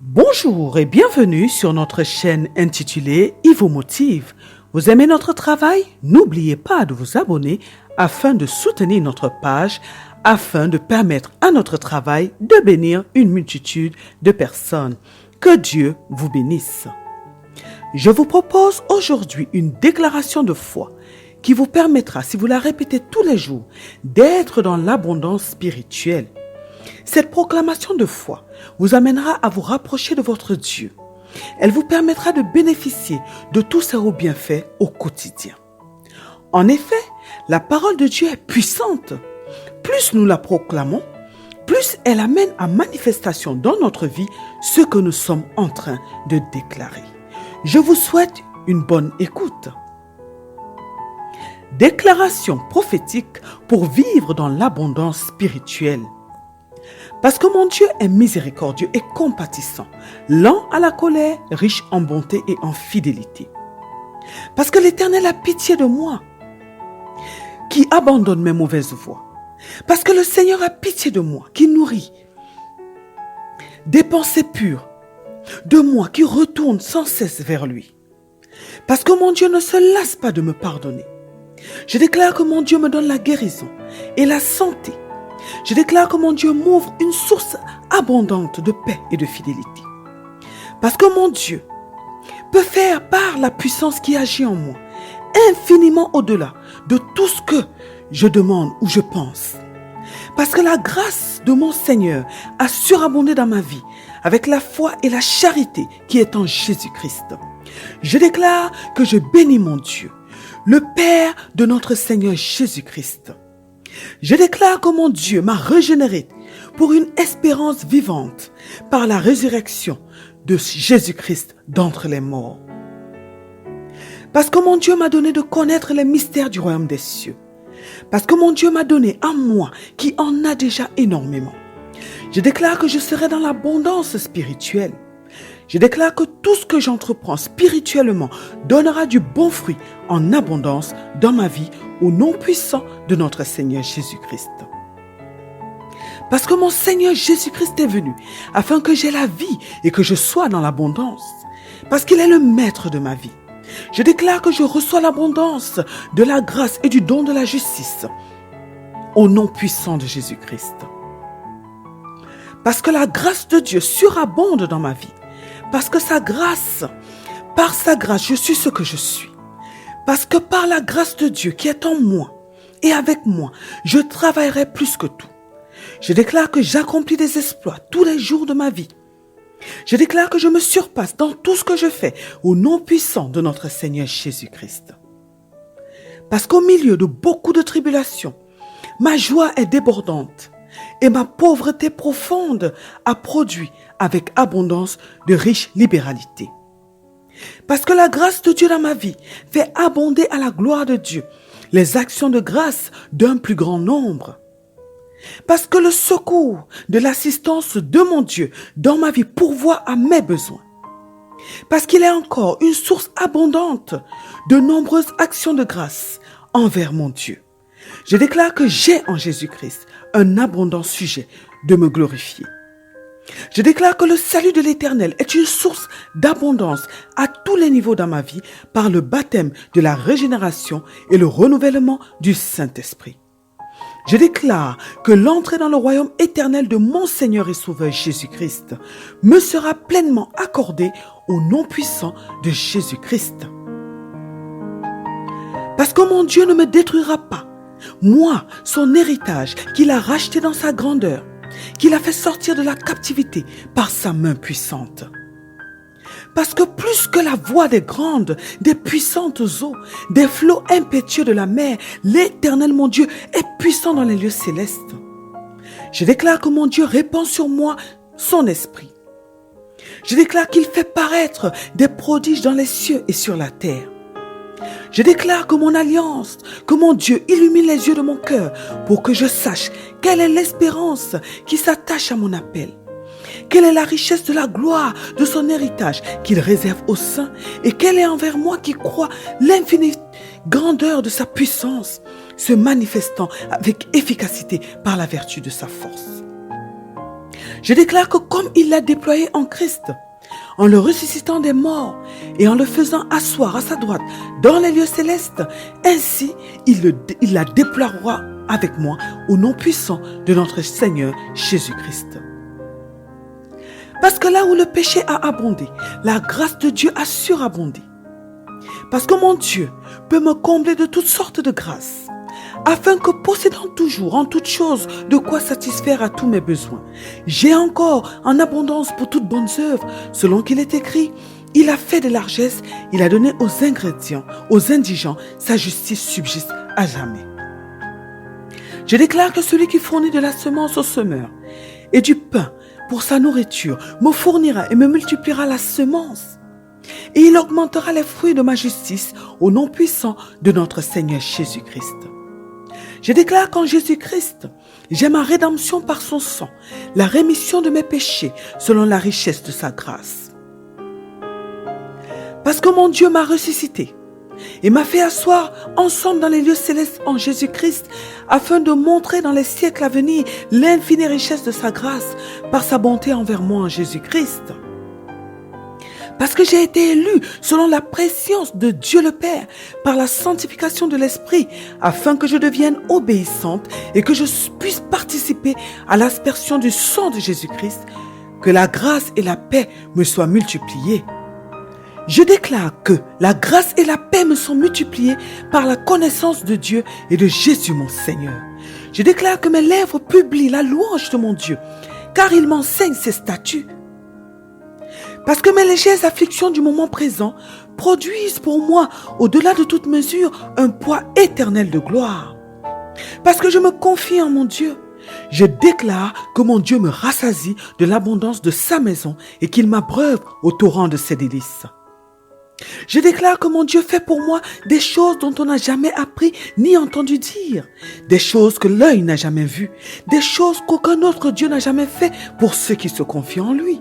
Bonjour et bienvenue sur notre chaîne intitulée « Il vous motive ». Vous aimez notre travail? N'oubliez pas de vous abonner afin de soutenir notre page, afin de permettre à notre travail de bénir une multitude de personnes. Que Dieu vous bénisse. Je vous propose aujourd'hui une déclaration de foi qui vous permettra, si vous la répétez tous les jours, d'être dans l'abondance spirituelle. Cette proclamation de foi vous amènera à vous rapprocher de votre Dieu. Elle vous permettra de bénéficier de tous ses hauts bienfaits au quotidien. En effet, la parole de Dieu est puissante. Plus nous la proclamons, plus elle amène à manifestation dans notre vie ce que nous sommes en train de déclarer. Je vous souhaite une bonne écoute. Déclaration prophétique pour vivre dans l'abondance spirituelle. Parce que mon Dieu est miséricordieux et compatissant, lent à la colère, riche en bonté et en fidélité. Parce que l'Éternel a pitié de moi, qui abandonne mes mauvaises voies. Parce que le Seigneur a pitié de moi, qui nourrit des pensées pures, de moi qui retourne sans cesse vers lui. Parce que mon Dieu ne se lasse pas de me pardonner. Je déclare que mon Dieu me donne la guérison et la santé. Je déclare que mon Dieu m'ouvre une source abondante de paix et de fidélité. Parce que mon Dieu peut faire par la puissance qui agit en moi, infiniment au-delà de tout ce que je demande ou je pense. Parce que la grâce de mon Seigneur a surabondé dans ma vie avec la foi et la charité qui est en Jésus-Christ. Je déclare que je bénis mon Dieu, le Père de notre Seigneur Jésus-Christ. Je déclare que mon Dieu m'a régénéré pour une espérance vivante par la résurrection de Jésus-Christ d'entre les morts. Parce que mon Dieu m'a donné de connaître les mystères du royaume des cieux. Parce que mon Dieu m'a donné à moi qui en a déjà énormément. Je déclare que je serai dans l'abondance spirituelle. Je déclare que tout ce que j'entreprends spirituellement donnera du bon fruit en abondance dans ma vie au nom puissant de notre Seigneur Jésus-Christ. Parce que mon Seigneur Jésus-Christ est venu afin que j'aie la vie et que je sois dans l'abondance. Parce qu'il est le maître de ma vie. Je déclare que je reçois l'abondance de la grâce et du don de la justice au nom puissant de Jésus-Christ. Parce que la grâce de Dieu surabonde dans ma vie. Parce que par sa grâce, je suis ce que je suis. Parce que par la grâce de Dieu qui est en moi et avec moi, je travaillerai plus que tout. Je déclare que j'accomplis des exploits tous les jours de ma vie. Je déclare que je me surpasse dans tout ce que je fais au nom puissant de notre Seigneur Jésus-Christ. Parce qu'au milieu de beaucoup de tribulations, ma joie est débordante et ma pauvreté profonde a produit avec abondance de riche libéralité. Parce que la grâce de Dieu dans ma vie fait abonder à la gloire de Dieu les actions de grâce d'un plus grand nombre. Parce que le secours de l'assistance de mon Dieu dans ma vie pourvoit à mes besoins. Parce qu'il est encore une source abondante de nombreuses actions de grâce envers mon Dieu. Je déclare que j'ai en Jésus-Christ un abondant sujet de me glorifier. Je déclare que le salut de l'Éternel est une source d'abondance à tous les niveaux dans ma vie par le baptême de la régénération et le renouvellement du Saint-Esprit. Je déclare que l'entrée dans le royaume éternel de mon Seigneur et Sauveur Jésus-Christ me sera pleinement accordée au nom puissant de Jésus-Christ. Parce que mon Dieu ne me détruira pas, moi, son héritage qu'il a racheté dans sa grandeur, qu'il a fait sortir de la captivité par sa main puissante. Parce que plus que la voix des grandes, des puissantes eaux, des flots impétueux de la mer, l'Éternel mon Dieu est puissant dans les lieux célestes. Je déclare que mon Dieu répand sur moi son esprit. Je déclare qu'il fait paraître des prodiges dans les cieux et sur la terre. Je déclare que mon alliance, que mon Dieu illumine les yeux de mon cœur pour que je sache quelle est l'espérance qui s'attache à mon appel. Quelle est la richesse de la gloire de son héritage qu'il réserve aux saints et quelle est envers moi qui crois l'infinie grandeur de sa puissance se manifestant avec efficacité par la vertu de sa force. Je déclare que comme il l'a déployé en Christ, en le ressuscitant des morts et en le faisant asseoir à sa droite dans les lieux célestes, ainsi il la déploiera avec moi au nom puissant de notre Seigneur Jésus-Christ. Parce que là où le péché a abondé, la grâce de Dieu a surabondé. Parce que mon Dieu peut me combler de toutes sortes de grâces, afin que possédant toujours en toutes choses de quoi satisfaire à tous mes besoins, j'ai encore en abondance pour toutes bonnes œuvres, selon qu'il est écrit, il a fait des largesses, il a donné aux ingrédients, aux indigents, sa justice subsiste à jamais. Je déclare que celui qui fournit de la semence au semeur et du pain pour sa nourriture me fournira et me multipliera la semence. Et il augmentera les fruits de ma justice au nom puissant de notre Seigneur Jésus-Christ. Je déclare qu'en Jésus-Christ, j'ai ma rédemption par son sang, la rémission de mes péchés selon la richesse de sa grâce. Parce que mon Dieu m'a ressuscité et m'a fait asseoir ensemble dans les lieux célestes en Jésus-Christ afin de montrer dans les siècles à venir l'infinie richesse de sa grâce par sa bonté envers moi en Jésus-Christ. Parce que j'ai été élu selon la préscience de Dieu le Père par la sanctification de l'Esprit afin que je devienne obéissante et que je puisse participer à l'aspersion du sang de Jésus-Christ, que la grâce et la paix me soient multipliées. Je déclare que la grâce et la paix me sont multipliées par la connaissance de Dieu et de Jésus mon Seigneur. Je déclare que mes lèvres publient la louange de mon Dieu, car il m'enseigne ses statuts. Parce que mes légères afflictions du moment présent produisent pour moi, au-delà de toute mesure, un poids éternel de gloire. Parce que je me confie en mon Dieu, je déclare que mon Dieu me rassasie de l'abondance de sa maison et qu'il m'abreuve au torrent de ses délices. Je déclare que mon Dieu fait pour moi des choses dont on n'a jamais appris ni entendu dire, des choses que l'œil n'a jamais vues, des choses qu'aucun autre Dieu n'a jamais fait pour ceux qui se confient en lui.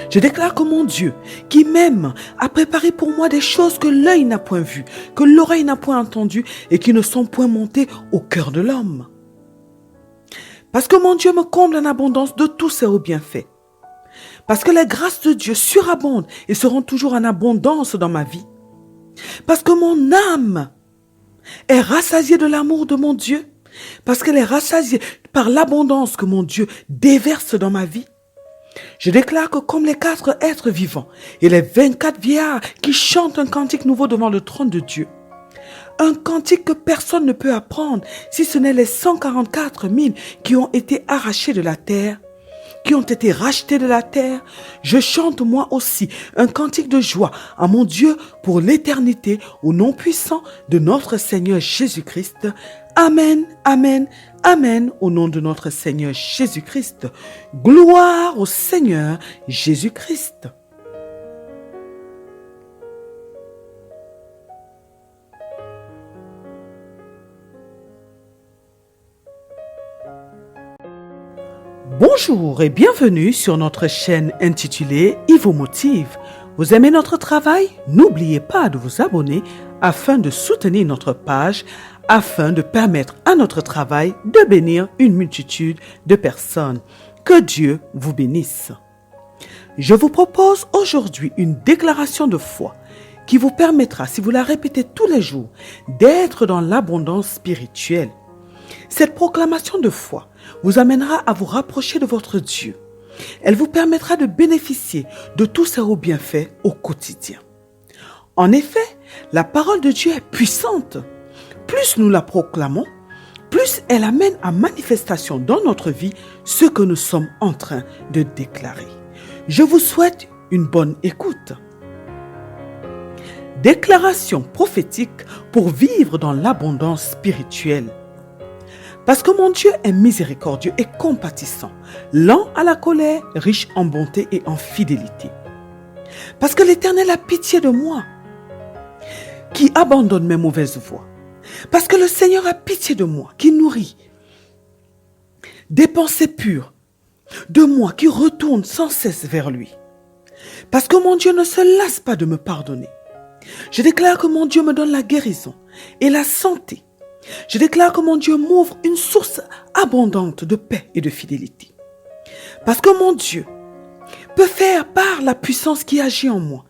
Je déclare que mon Dieu, qui m'aime, a préparé pour moi des choses que l'œil n'a point vues, que l'oreille n'a point entendues et qui ne sont point montées au cœur de l'homme. Parce que mon Dieu me comble en abondance de tous ses hauts bienfaits. Parce que les grâces de Dieu surabondent et seront toujours en abondance dans ma vie. Parce que mon âme est rassasiée de l'amour de mon Dieu. Parce qu'elle est rassasiée par l'abondance que mon Dieu déverse dans ma vie. Je déclare que comme les 4 êtres vivants et les 24 vieillards qui chantent un cantique nouveau devant le trône de Dieu, un cantique que personne ne peut apprendre si ce n'est les 144 000 qui ont été arrachés de la terre, qui ont été rachetés de la terre, je chante moi aussi un cantique de joie à mon Dieu pour l'éternité au nom puissant de notre Seigneur Jésus-Christ. Amen, amen, amen au nom de notre Seigneur Jésus-Christ. Gloire au Seigneur Jésus-Christ. Bonjour et bienvenue sur notre chaîne intitulée « Il vous motive ». Vous aimez notre travail? N'oubliez pas de vous abonner afin de soutenir notre page, afin de permettre à notre travail de bénir une multitude de personnes. Que Dieu vous bénisse. Je vous propose aujourd'hui une déclaration de foi qui vous permettra, si vous la répétez tous les jours, d'être dans l'abondance spirituelle. Cette proclamation de foi vous amènera à vous rapprocher de votre Dieu. Elle vous permettra de bénéficier de tous ses hauts bienfaits au quotidien. En effet, la parole de Dieu est puissante. Plus nous la proclamons, plus elle amène à manifestation dans notre vie ce que nous sommes en train de déclarer. Je vous souhaite une bonne écoute. Déclaration prophétique pour vivre dans l'abondance spirituelle. Parce que mon Dieu est miséricordieux et compatissant, lent à la colère, riche en bonté et en fidélité. Parce que l'Éternel a pitié de moi, qui abandonne mes mauvaises voies. Parce que le Seigneur a pitié de moi, qui nourrit des pensées pures, de moi, qui retourne sans cesse vers lui. Parce que mon Dieu ne se lasse pas de me pardonner. Je déclare que mon Dieu me donne la guérison et la santé. Je déclare que mon Dieu m'ouvre une source abondante de paix et de fidélité. Parce que mon Dieu peut faire par la puissance qui agit en moi,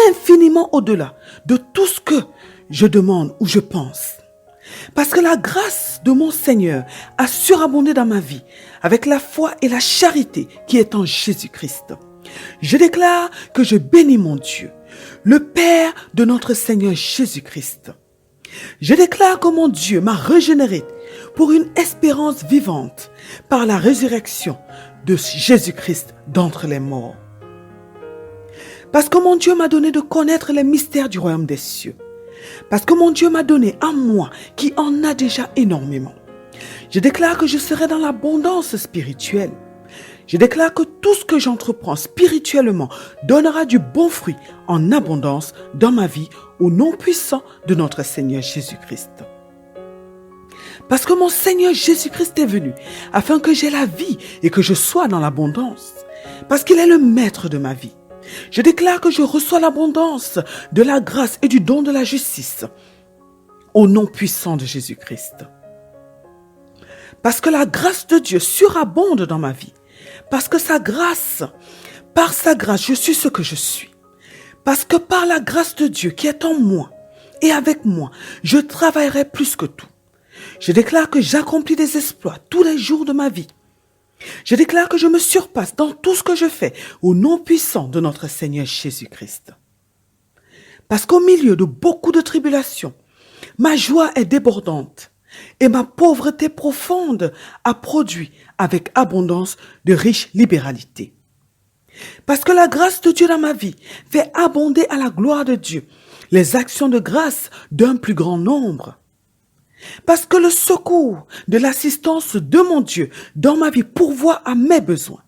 infiniment au-delà de tout ce que je demande ou je pense. Parce que la grâce de mon Seigneur a surabondé dans ma vie avec la foi et la charité qui est en Jésus-Christ. Je déclare que je bénis mon Dieu, le Père de notre Seigneur Jésus-Christ. Je déclare que mon Dieu m'a régénéré pour une espérance vivante par la résurrection de Jésus-Christ d'entre les morts. Parce que mon Dieu m'a donné de connaître les mystères du royaume des cieux. Parce que mon Dieu m'a donné à moi qui en a déjà énormément. Je déclare que je serai dans l'abondance spirituelle. Je déclare que tout ce que j'entreprends spirituellement donnera du bon fruit en abondance dans ma vie au nom puissant de notre Seigneur Jésus-Christ. Parce que mon Seigneur Jésus-Christ est venu afin que j'aie la vie et que je sois dans l'abondance. Parce qu'il est le maître de ma vie. Je déclare que je reçois l'abondance de la grâce et du don de la justice au nom puissant de Jésus-Christ. Parce que la grâce de Dieu surabonde dans ma vie. Parce que par sa grâce, je suis ce que je suis. Parce que par la grâce de Dieu qui est en moi et avec moi, je travaillerai plus que tout. Je déclare que j'accomplis des exploits tous les jours de ma vie. Je déclare que je me surpasse dans tout ce que je fais au nom puissant de notre Seigneur Jésus-Christ. Parce qu'au milieu de beaucoup de tribulations, ma joie est débordante et ma pauvreté profonde a produit avec abondance de riches libéralités. Parce que la grâce de Dieu dans ma vie fait abonder à la gloire de Dieu les actions de grâce d'un plus grand nombre. Parce que le secours de l'assistance de mon Dieu dans ma vie pourvoit à mes besoins.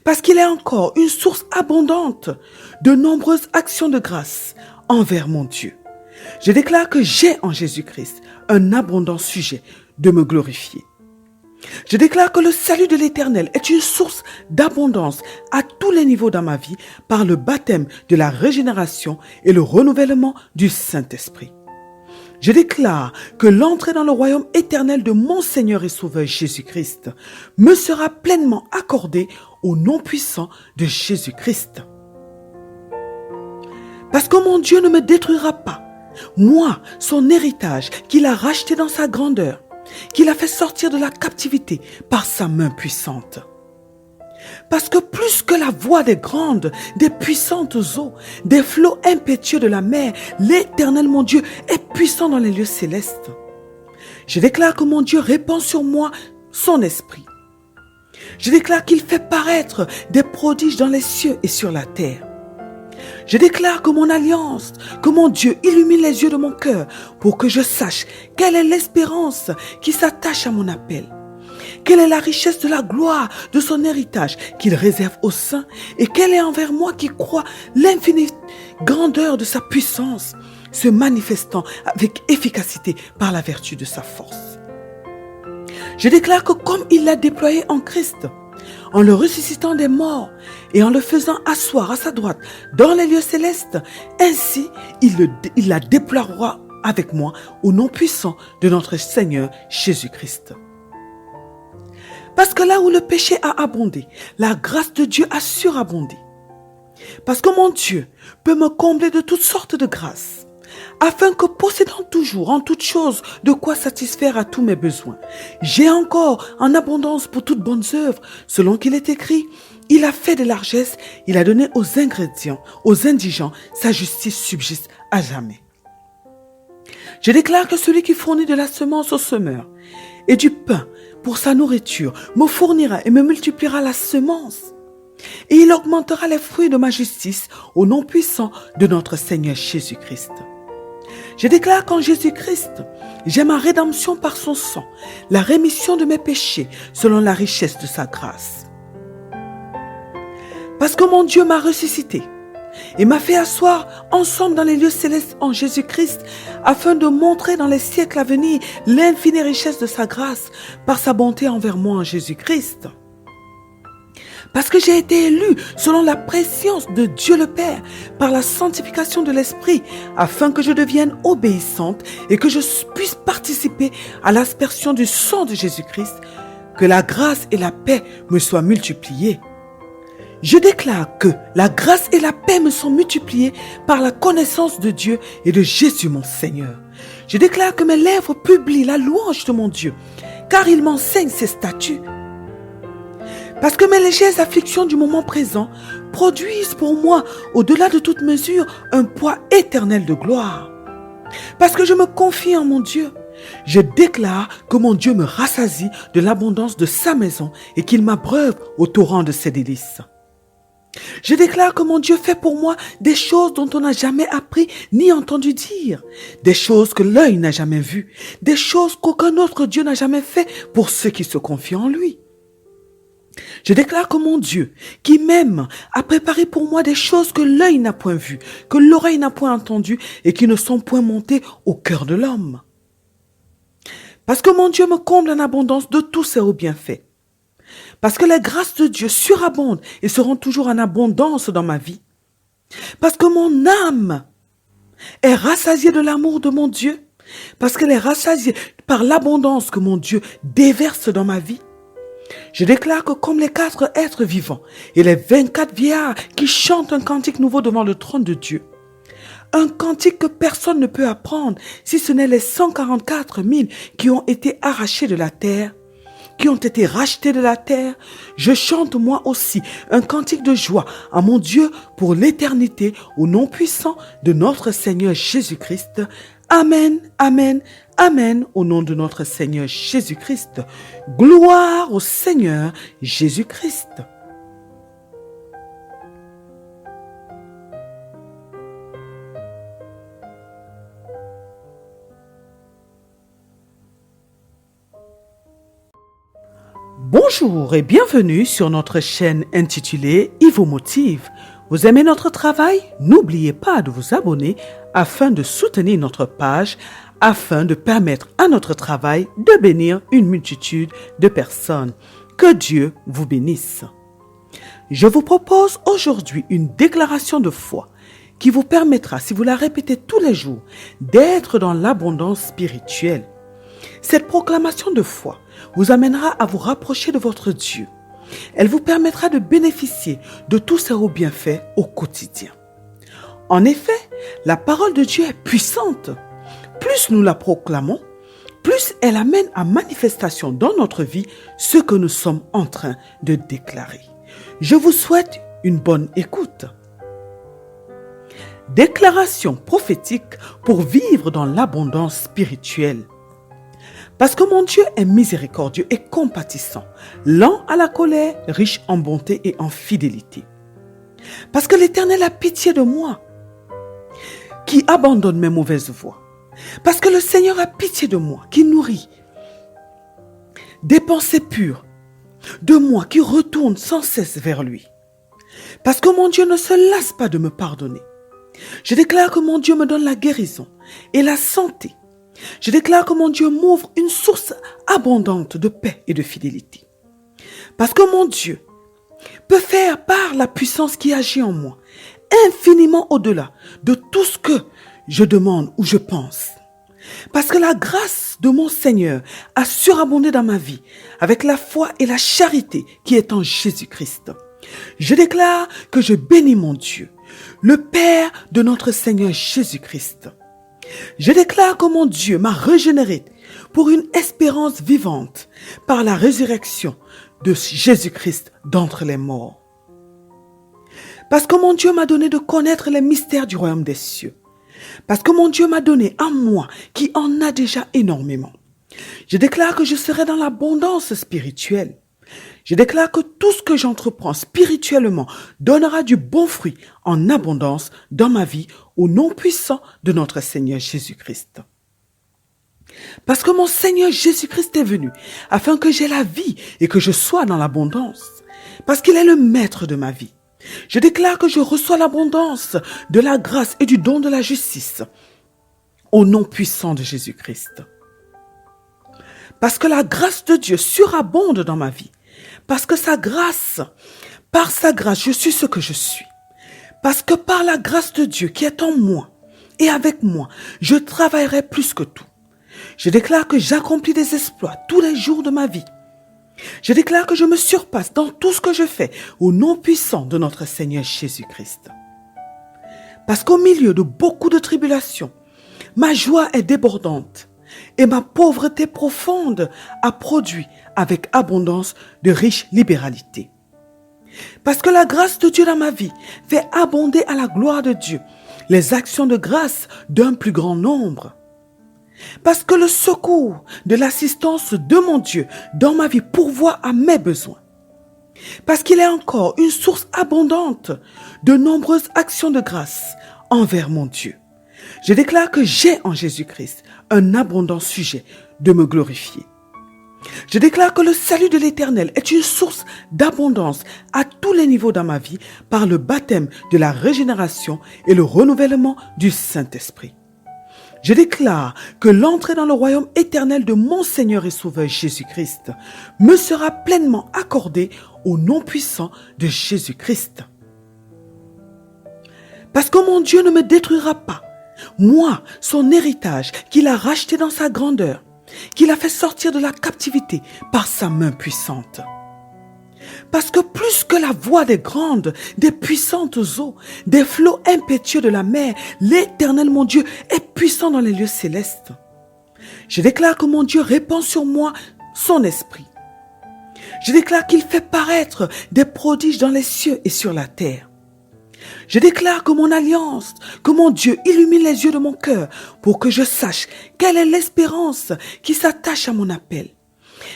Parce qu'il est encore une source abondante de nombreuses actions de grâce envers mon Dieu. Je déclare que j'ai en Jésus-Christ un abondant sujet de me glorifier. Je déclare que le salut de l'Éternel est une source d'abondance à tous les niveaux dans ma vie par le baptême de la régénération et le renouvellement du Saint-Esprit. Je déclare que l'entrée dans le royaume éternel de mon Seigneur et Sauveur Jésus-Christ me sera pleinement accordée au nom puissant de Jésus-Christ. Parce que mon Dieu ne me détruira pas, moi, son héritage qu'il a racheté dans sa grandeur, qu'il a fait sortir de la captivité par sa main puissante. Parce que plus que la voix des grandes, des puissantes eaux, des flots impétueux de la mer, l'Éternel mon Dieu est puissant dans les lieux célestes. Je déclare que mon Dieu répand sur moi son esprit. Je déclare qu'il fait paraître des prodiges dans les cieux et sur la terre. Je déclare que mon alliance, que mon Dieu illumine les yeux de mon cœur pour que je sache quelle est l'espérance qui s'attache à mon appel. Quelle est la richesse de la gloire de son héritage qu'il réserve aux saints et quelle est envers moi qui crois l'infinie grandeur de sa puissance, se manifestant avec efficacité par la vertu de sa force. Je déclare que comme il l'a déployé en Christ, en le ressuscitant des morts et en le faisant asseoir à sa droite dans les lieux célestes, ainsi il la déploiera avec moi au nom puissant de notre Seigneur Jésus-Christ. Parce que là où le péché a abondé, la grâce de Dieu a surabondé. Parce que mon Dieu peut me combler de toutes sortes de grâces, afin que possédant toujours en toutes choses de quoi satisfaire à tous mes besoins, j'ai encore en abondance pour toutes bonnes œuvres, selon qu'il est écrit, il a fait des largesses, il a donné aux ingrédients, aux indigents, sa justice subsiste à jamais. Je déclare que celui qui fournit de la semence au semeur et du pain pour sa nourriture me fournira et me multipliera la semence. Et il augmentera les fruits de ma justice au nom puissant de notre Seigneur Jésus-Christ. Je déclare qu'en Jésus-Christ, j'ai ma rédemption par son sang, la rémission de mes péchés selon la richesse de sa grâce. Parce que mon Dieu m'a ressuscité et m'a fait asseoir ensemble dans les lieux célestes en Jésus-Christ afin de montrer dans les siècles à venir l'infinie richesse de sa grâce par sa bonté envers moi en Jésus-Christ. Parce que j'ai été élu selon la préscience de Dieu le Père par la sanctification de l'Esprit afin que je devienne obéissante et que je puisse participer à l'aspersion du sang de Jésus-Christ que la grâce et la paix me soient multipliées. Je déclare que la grâce et la paix me sont multipliées par la connaissance de Dieu et de Jésus mon Seigneur. Je déclare que mes lèvres publient la louange de mon Dieu, car il m'enseigne ses statuts. Parce que mes légères afflictions du moment présent produisent pour moi, au-delà de toute mesure, un poids éternel de gloire. Parce que je me confie en mon Dieu, je déclare que mon Dieu me rassasie de l'abondance de sa maison et qu'il m'abreuve au torrent de ses délices. Je déclare que mon Dieu fait pour moi des choses dont on n'a jamais appris ni entendu dire, des choses que l'œil n'a jamais vues, des choses qu'aucun autre Dieu n'a jamais fait pour ceux qui se confient en lui. Je déclare que mon Dieu, qui m'aime, a préparé pour moi des choses que l'œil n'a point vues, que l'oreille n'a point entendues et qui ne sont point montées au cœur de l'homme. Parce que mon Dieu me comble en abondance de tous ses hauts bienfaits. Parce que les grâces de Dieu surabondent et seront toujours en abondance dans ma vie. Parce que mon âme est rassasiée de l'amour de mon Dieu. Parce qu'elle est rassasiée par l'abondance que mon Dieu déverse dans ma vie. Je déclare que comme les 4 êtres vivants et les 24 vieillards qui chantent un cantique nouveau devant le trône de Dieu, un cantique que personne ne peut apprendre si ce n'est les 144 000 qui ont été arrachés de la terre, qui ont été rachetés de la terre, je chante moi aussi un cantique de joie à mon Dieu pour l'éternité au nom puissant de notre Seigneur Jésus-Christ. Amen, amen, amen au nom de notre Seigneur Jésus-Christ. Gloire au Seigneur Jésus-Christ. Bonjour et bienvenue sur notre chaîne intitulée « Il vous motive ». Vous aimez notre travail? N'oubliez pas de vous abonner afin de soutenir notre page, afin de permettre à notre travail de bénir une multitude de personnes. Que Dieu vous bénisse. Je vous propose aujourd'hui une déclaration de foi qui vous permettra, si vous la répétez tous les jours, d'être dans l'abondance spirituelle. Cette proclamation de foi vous amènera à vous rapprocher de votre Dieu. Elle vous permettra de bénéficier de tous ses hauts bienfaits au quotidien. En effet, la parole de Dieu est puissante. Plus nous la proclamons, plus elle amène à manifestation dans notre vie ce que nous sommes en train de déclarer. Je vous souhaite une bonne écoute. Déclaration prophétique pour vivre dans l'abondance spirituelle. Parce que mon Dieu est miséricordieux et compatissant, lent à la colère, riche en bonté et en fidélité. Parce que l'Éternel a pitié de moi, qui abandonne mes mauvaises voies. Parce que le Seigneur a pitié de moi, qui nourrit des pensées pures, de moi qui retourne sans cesse vers lui. Parce que mon Dieu ne se lasse pas de me pardonner. Je déclare que mon Dieu me donne la guérison et la santé. Je déclare que mon Dieu m'ouvre une source abondante de paix et de fidélité. Parce que mon Dieu peut faire par la puissance qui agit en moi, infiniment au-delà de tout ce que je demande ou je pense. Parce que la grâce de mon Seigneur a surabondé dans ma vie avec la foi et la charité qui est en Jésus-Christ. Je déclare que je bénis mon Dieu, le Père de notre Seigneur Jésus-Christ. Je déclare que mon Dieu m'a régénéré pour une espérance vivante par la résurrection de Jésus-Christ d'entre les morts. Parce que mon Dieu m'a donné de connaître les mystères du royaume des cieux. Parce que mon Dieu m'a donné à moi qui en a déjà énormément. Je déclare que je serai dans l'abondance spirituelle. Je déclare que tout ce que j'entreprends spirituellement donnera du bon fruit en abondance dans ma vie au nom puissant de notre Seigneur Jésus-Christ. Parce que mon Seigneur Jésus-Christ est venu afin que j'aie la vie et que je sois dans l'abondance. Parce qu'il est le maître de ma vie. Je déclare que je reçois l'abondance de la grâce et du don de la justice au nom puissant de Jésus-Christ. Parce que la grâce de Dieu surabonde dans ma vie. Parce que par sa grâce, je suis ce que je suis. Parce que par la grâce de Dieu qui est en moi et avec moi, je travaillerai plus que tout. Je déclare que j'accomplis des exploits tous les jours de ma vie. Je déclare que je me surpasse dans tout ce que je fais au nom puissant de notre Seigneur Jésus-Christ. Parce qu'au milieu de beaucoup de tribulations, ma joie est débordante et ma pauvreté profonde a produit avec abondance de riches libéralités. Parce que la grâce de Dieu dans ma vie fait abonder à la gloire de Dieu les actions de grâce d'un plus grand nombre. Parce que le secours de l'assistance de mon Dieu dans ma vie pourvoit à mes besoins. Parce qu'il est encore une source abondante de nombreuses actions de grâce envers mon Dieu. Je déclare que j'ai en Jésus-Christ un abondant sujet de me glorifier. Je déclare que le salut de l'Éternel est une source d'abondance à tous les niveaux dans ma vie par le baptême de la régénération et le renouvellement du Saint-Esprit. Je déclare que l'entrée dans le royaume éternel de mon Seigneur et Sauveur Jésus-Christ me sera pleinement accordée au nom puissant de Jésus-Christ. Parce que mon Dieu ne me détruira pas, moi, son héritage qu'il a racheté dans sa grandeur, qu'il a fait sortir de la captivité par sa main puissante. Parce que plus que la voix des grandes, des puissantes eaux, des flots impétueux de la mer, l'Éternel mon Dieu est puissant dans les lieux célestes. Je déclare que mon Dieu répand sur moi son esprit. Je déclare qu'il fait paraître des prodiges dans les cieux et sur la terre. Je déclare que mon alliance, que mon Dieu illumine les yeux de mon cœur pour que je sache quelle est l'espérance qui s'attache à mon appel.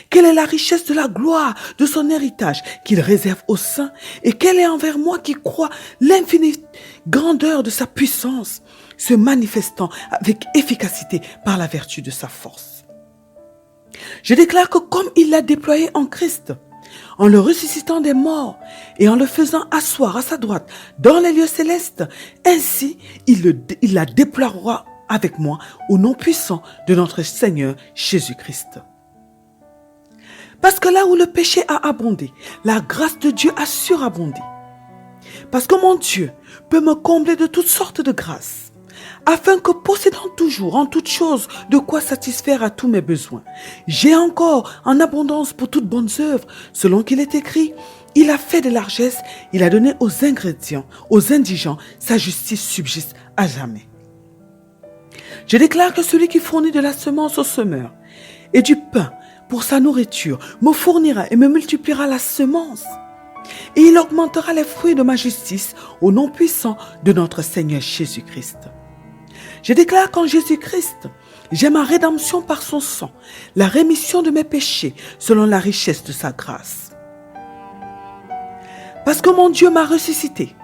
Quelle est la richesse de la gloire de son héritage qu'il réserve aux saints et quelle est envers moi qui crois l'infinie grandeur de sa puissance, se manifestant avec efficacité par la vertu de sa force. Je déclare que comme il l'a déployé en Christ, en le ressuscitant des morts et en le faisant asseoir à sa droite dans les lieux célestes, ainsi il la déploiera avec moi au nom puissant de notre Seigneur Jésus-Christ. Parce que là où le péché a abondé, la grâce de Dieu a surabondé. Parce que mon Dieu peut me combler de toutes sortes de grâces, afin que possédant toujours en toutes choses de quoi satisfaire à tous mes besoins, j'ai encore en abondance pour toutes bonnes œuvres, selon qu'il est écrit, il a fait de largesses, il a donné aux ingrédients, aux indigents, sa justice subsiste à jamais. Je déclare que celui qui fournit de la semence au semeur et du pain pour sa nourriture, me fournira et me multipliera la semence. Et il augmentera les fruits de ma justice au nom puissant de notre Seigneur Jésus-Christ. Je déclare qu'en Jésus-Christ, j'ai ma rédemption par son sang, la rémission de mes péchés selon la richesse de sa grâce. Parce que mon Dieu m'a ressuscité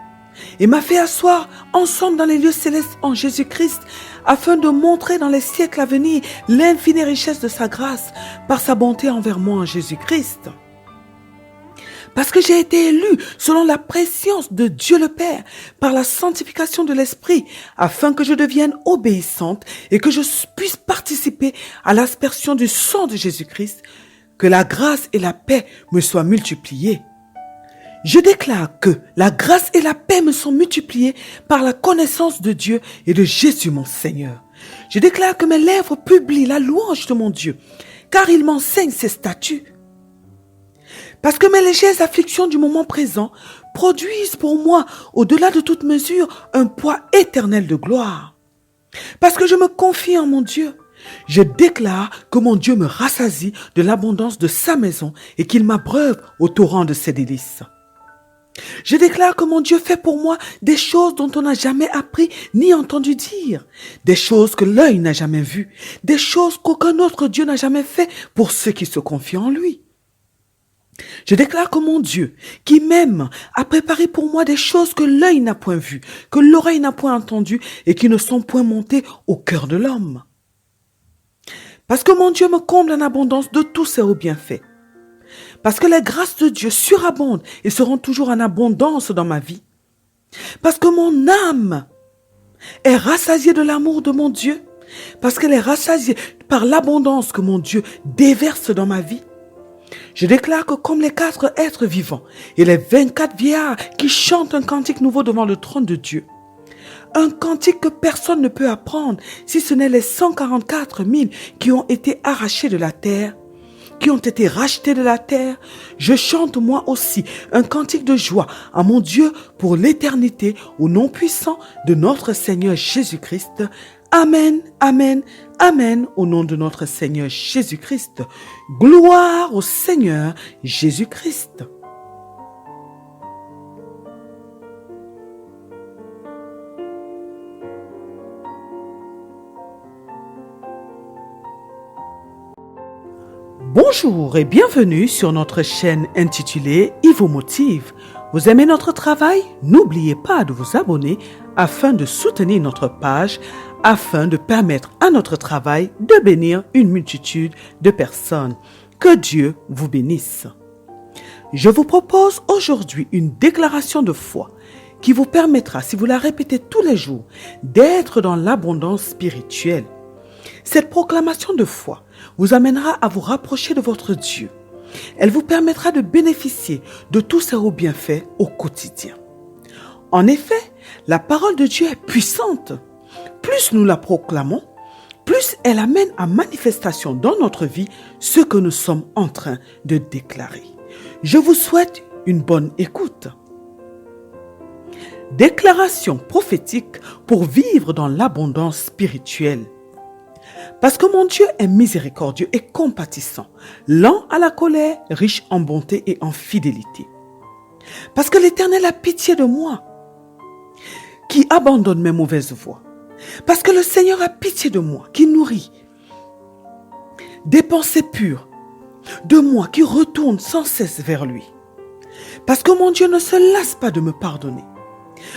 et m'a fait asseoir ensemble dans les lieux célestes en Jésus-Christ, afin de montrer dans les siècles à venir l'infinie richesse de sa grâce par sa bonté envers moi en Jésus-Christ. Parce que j'ai été élu selon la préscience de Dieu le Père par la sanctification de l'Esprit, afin que je devienne obéissante et que je puisse participer à l'aspersion du sang de Jésus-Christ, que la grâce et la paix me soient multipliées. Je déclare que la grâce et la paix me sont multipliées par la connaissance de Dieu et de Jésus mon Seigneur. Je déclare que mes lèvres publient la louange de mon Dieu, car il m'enseigne ses statuts. Parce que mes légères afflictions du moment présent produisent pour moi, au-delà de toute mesure, un poids éternel de gloire. Parce que je me confie en mon Dieu, je déclare que mon Dieu me rassasie de l'abondance de sa maison et qu'il m'abreuve au torrent de ses délices. Je déclare que mon Dieu fait pour moi des choses dont on n'a jamais appris ni entendu dire, des choses que l'œil n'a jamais vues, des choses qu'aucun autre Dieu n'a jamais fait pour ceux qui se confient en lui. Je déclare que mon Dieu, qui m'aime, a préparé pour moi des choses que l'œil n'a point vues, que l'oreille n'a point entendues et qui ne sont point montées au cœur de l'homme. Parce que mon Dieu me comble en abondance de tous ses hauts bienfaits. Parce que les grâces de Dieu surabondent et seront toujours en abondance dans ma vie. Parce que mon âme est rassasiée de l'amour de mon Dieu. Parce qu'elle est rassasiée par l'abondance que mon Dieu déverse dans ma vie. Je déclare que comme les 4 êtres vivants et les 24 vieillards qui chantent un cantique nouveau devant le trône de Dieu, un cantique que personne ne peut apprendre si ce n'est les 144 000 qui ont été arrachés de la terre, qui ont été rachetés de la terre, je chante moi aussi un cantique de joie à mon Dieu pour l'éternité au nom puissant de notre Seigneur Jésus-Christ. Amen, amen, amen au nom de notre Seigneur Jésus-Christ. Gloire au Seigneur Jésus-Christ. Bonjour et bienvenue sur notre chaîne intitulée « Il vous motive ». Vous aimez notre travail? N'oubliez pas de vous abonner afin de soutenir notre page, afin de permettre à notre travail de bénir une multitude de personnes. Que Dieu vous bénisse. Je vous propose aujourd'hui une déclaration de foi qui vous permettra, si vous la répétez tous les jours, d'être dans l'abondance spirituelle. Cette proclamation de foi vous amènera à vous rapprocher de votre Dieu. Elle vous permettra de bénéficier de tous ses hauts bienfaits au quotidien. En effet, la parole de Dieu est puissante. Plus nous la proclamons, plus elle amène à manifestation dans notre vie ce que nous sommes en train de déclarer. Je vous souhaite une bonne écoute. Déclaration prophétique pour vivre dans l'abondance spirituelle. Parce que mon Dieu est miséricordieux et compatissant, lent à la colère, riche en bonté et en fidélité. Parce que l'Éternel a pitié de moi, qui abandonne mes mauvaises voies. Parce que le Seigneur a pitié de moi, qui nourrit des pensées pures, de moi qui retourne sans cesse vers lui. Parce que mon Dieu ne se lasse pas de me pardonner.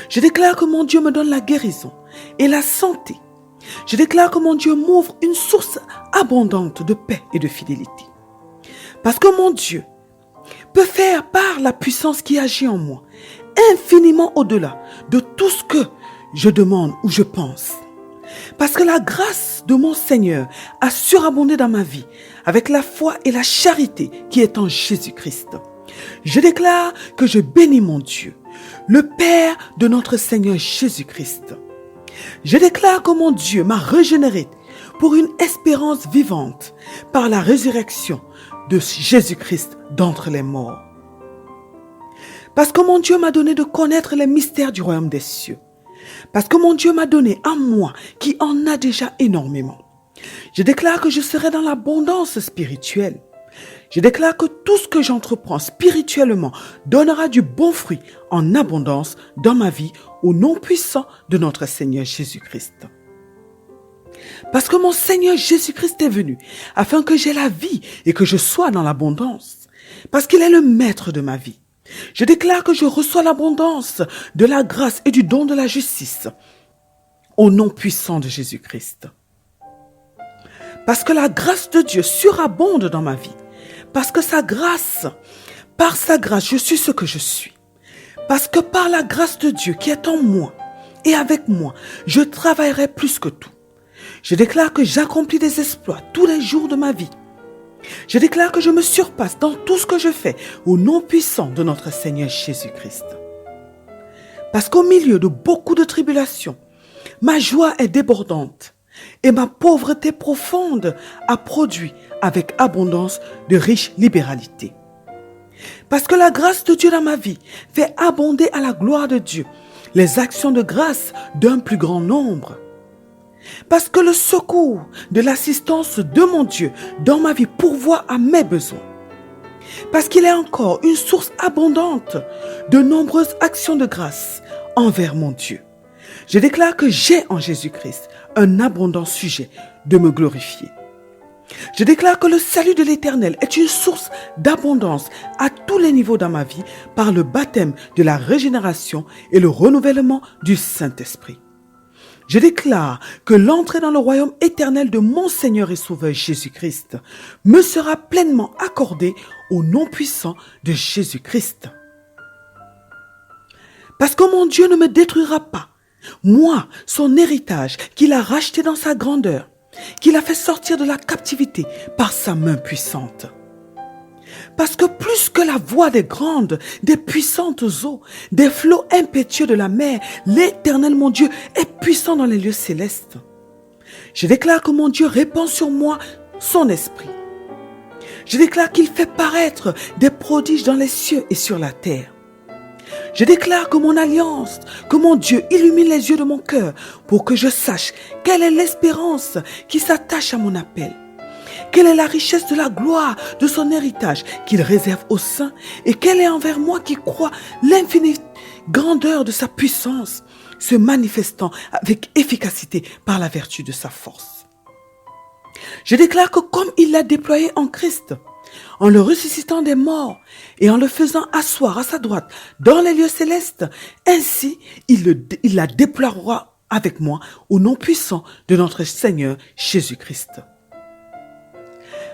Je déclare que mon Dieu me donne la guérison et la santé. Je déclare que mon Dieu m'ouvre une source abondante de paix et de fidélité. Parce que mon Dieu peut faire par la puissance qui agit en moi, infiniment au-delà de tout ce que je demande ou je pense. Parce que la grâce de mon Seigneur a surabondé dans ma vie avec la foi et la charité qui est en Jésus-Christ. Je déclare que je bénis mon Dieu, le Père de notre Seigneur Jésus-Christ. Je déclare que mon Dieu m'a régénéré pour une espérance vivante par la résurrection de Jésus-Christ d'entre les morts. Parce que mon Dieu m'a donné de connaître les mystères du royaume des cieux. Parce que mon Dieu m'a donné à moi qui en a déjà énormément. Je déclare que je serai dans l'abondance spirituelle. Je déclare que tout ce que j'entreprends spirituellement donnera du bon fruit en abondance dans ma vie au nom puissant de notre Seigneur Jésus-Christ. Parce que mon Seigneur Jésus-Christ est venu afin que j'aie la vie et que je sois dans l'abondance. Parce qu'il est le maître de ma vie. Je déclare que je reçois l'abondance de la grâce et du don de la justice au nom puissant de Jésus-Christ. Parce que la grâce de Dieu surabonde dans ma vie. Parce que par sa grâce, je suis ce que je suis. Parce que par la grâce de Dieu qui est en moi et avec moi, je travaillerai plus que tout. Je déclare que j'accomplis des exploits tous les jours de ma vie. Je déclare que je me surpasse dans tout ce que je fais au nom puissant de notre Seigneur Jésus-Christ. Parce qu'au milieu de beaucoup de tribulations, ma joie est débordante et ma pauvreté profonde a produit avec abondance de riche libéralité. Parce que la grâce de Dieu dans ma vie fait abonder à la gloire de Dieu les actions de grâce d'un plus grand nombre. Parce que le secours de l'assistance de mon Dieu dans ma vie pourvoit à mes besoins. Parce qu'il est encore une source abondante de nombreuses actions de grâce envers mon Dieu. Je déclare que j'ai en Jésus-Christ un abondant sujet de me glorifier. Je déclare que le salut de l'Éternel est une source d'abondance à tous les niveaux dans ma vie par le baptême de la régénération et le renouvellement du Saint-Esprit. Je déclare que l'entrée dans le royaume éternel de mon Seigneur et Sauveur Jésus-Christ me sera pleinement accordée au nom puissant de Jésus-Christ. Parce que mon Dieu ne me détruira pas, moi, son héritage qu'il a racheté dans sa grandeur, qu'il a fait sortir de la captivité par sa main puissante. Parce que plus que la voix des grandes, des puissantes eaux, des flots impétueux de la mer, l'Éternel mon Dieu est puissant dans les lieux célestes. Je déclare que mon Dieu répand sur moi son esprit. Je déclare qu'il fait paraître des prodiges dans les cieux et sur la terre. Je déclare que mon alliance, que mon Dieu illumine les yeux de mon cœur pour que je sache quelle est l'espérance qui s'attache à mon appel. Quelle est la richesse de la gloire de son héritage qu'il réserve aux saints et quelle est envers moi qui crois l'infinie grandeur de sa puissance, se manifestant avec efficacité par la vertu de sa force. Je déclare que comme il l'a déployé en Christ, en le ressuscitant des morts et en le faisant asseoir à sa droite dans les lieux célestes, ainsi il la déploiera avec moi au nom puissant de notre Seigneur Jésus-Christ.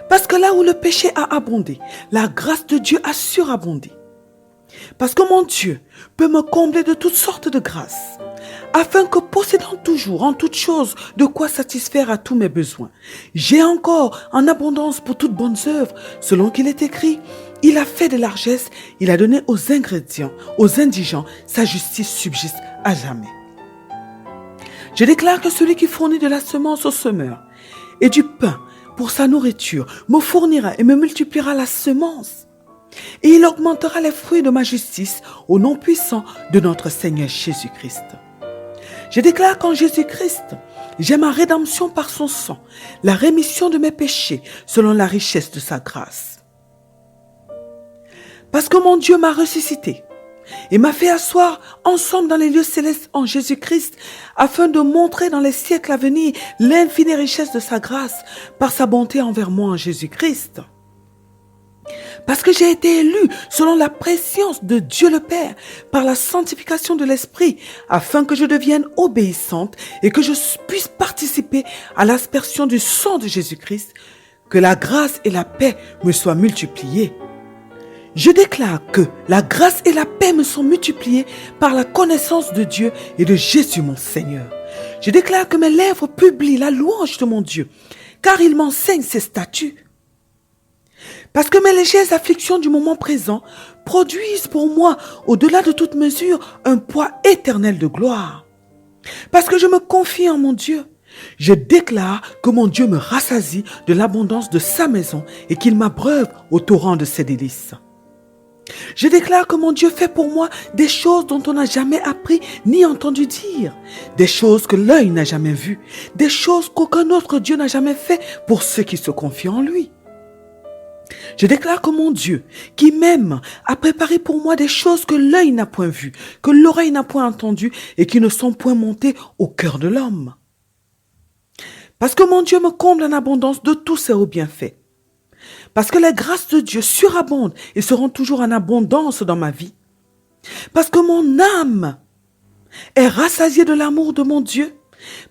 Parce que là où le péché a abondé, la grâce de Dieu a surabondé. Parce que mon Dieu peut me combler de toutes sortes de grâces, afin que possédant toujours en toutes choses de quoi satisfaire à tous mes besoins, j'ai encore en abondance pour toutes bonnes œuvres, selon qu'il est écrit, il a fait des largesses, il a donné aux indigents, sa justice subsiste à jamais. Je déclare que celui qui fournit de la semence au semeur et du pain pour sa nourriture me fournira et me multipliera la semence. Et il augmentera les fruits de ma justice au nom puissant de notre Seigneur Jésus-Christ. Je déclare qu'en Jésus-Christ, j'ai ma rédemption par son sang, la rémission de mes péchés selon la richesse de sa grâce. Parce que mon Dieu m'a ressuscité et m'a fait asseoir ensemble dans les lieux célestes en Jésus-Christ afin de montrer dans les siècles à venir l'infinie richesse de sa grâce par sa bonté envers moi en Jésus-Christ. Parce que j'ai été élu selon la préscience de Dieu le Père par la sanctification de l'Esprit afin que je devienne obéissante et que je puisse participer à l'aspersion du sang de Jésus-Christ, que la grâce et la paix me soient multipliées. Je déclare que la grâce et la paix me sont multipliées par la connaissance de Dieu et de Jésus mon Seigneur. Je déclare que mes lèvres publient la louange de mon Dieu, car il m'enseigne ses statuts. Parce que mes légères afflictions du moment présent produisent pour moi, au-delà de toute mesure, un poids éternel de gloire. Parce que je me confie en mon Dieu, je déclare que mon Dieu me rassasie de l'abondance de sa maison et qu'il m'abreuve au torrent de ses délices. Je déclare que mon Dieu fait pour moi des choses dont on n'a jamais appris ni entendu dire, des choses que l'œil n'a jamais vues, des choses qu'aucun autre Dieu n'a jamais fait pour ceux qui se confient en lui. Je déclare que mon Dieu, qui m'aime, a préparé pour moi des choses que l'œil n'a point vues, que l'oreille n'a point entendues et qui ne sont point montées au cœur de l'homme. Parce que mon Dieu me comble en abondance de tous ses hauts bienfaits. Parce que les grâces de Dieu surabondent et seront toujours en abondance dans ma vie. Parce que mon âme est rassasiée de l'amour de mon Dieu.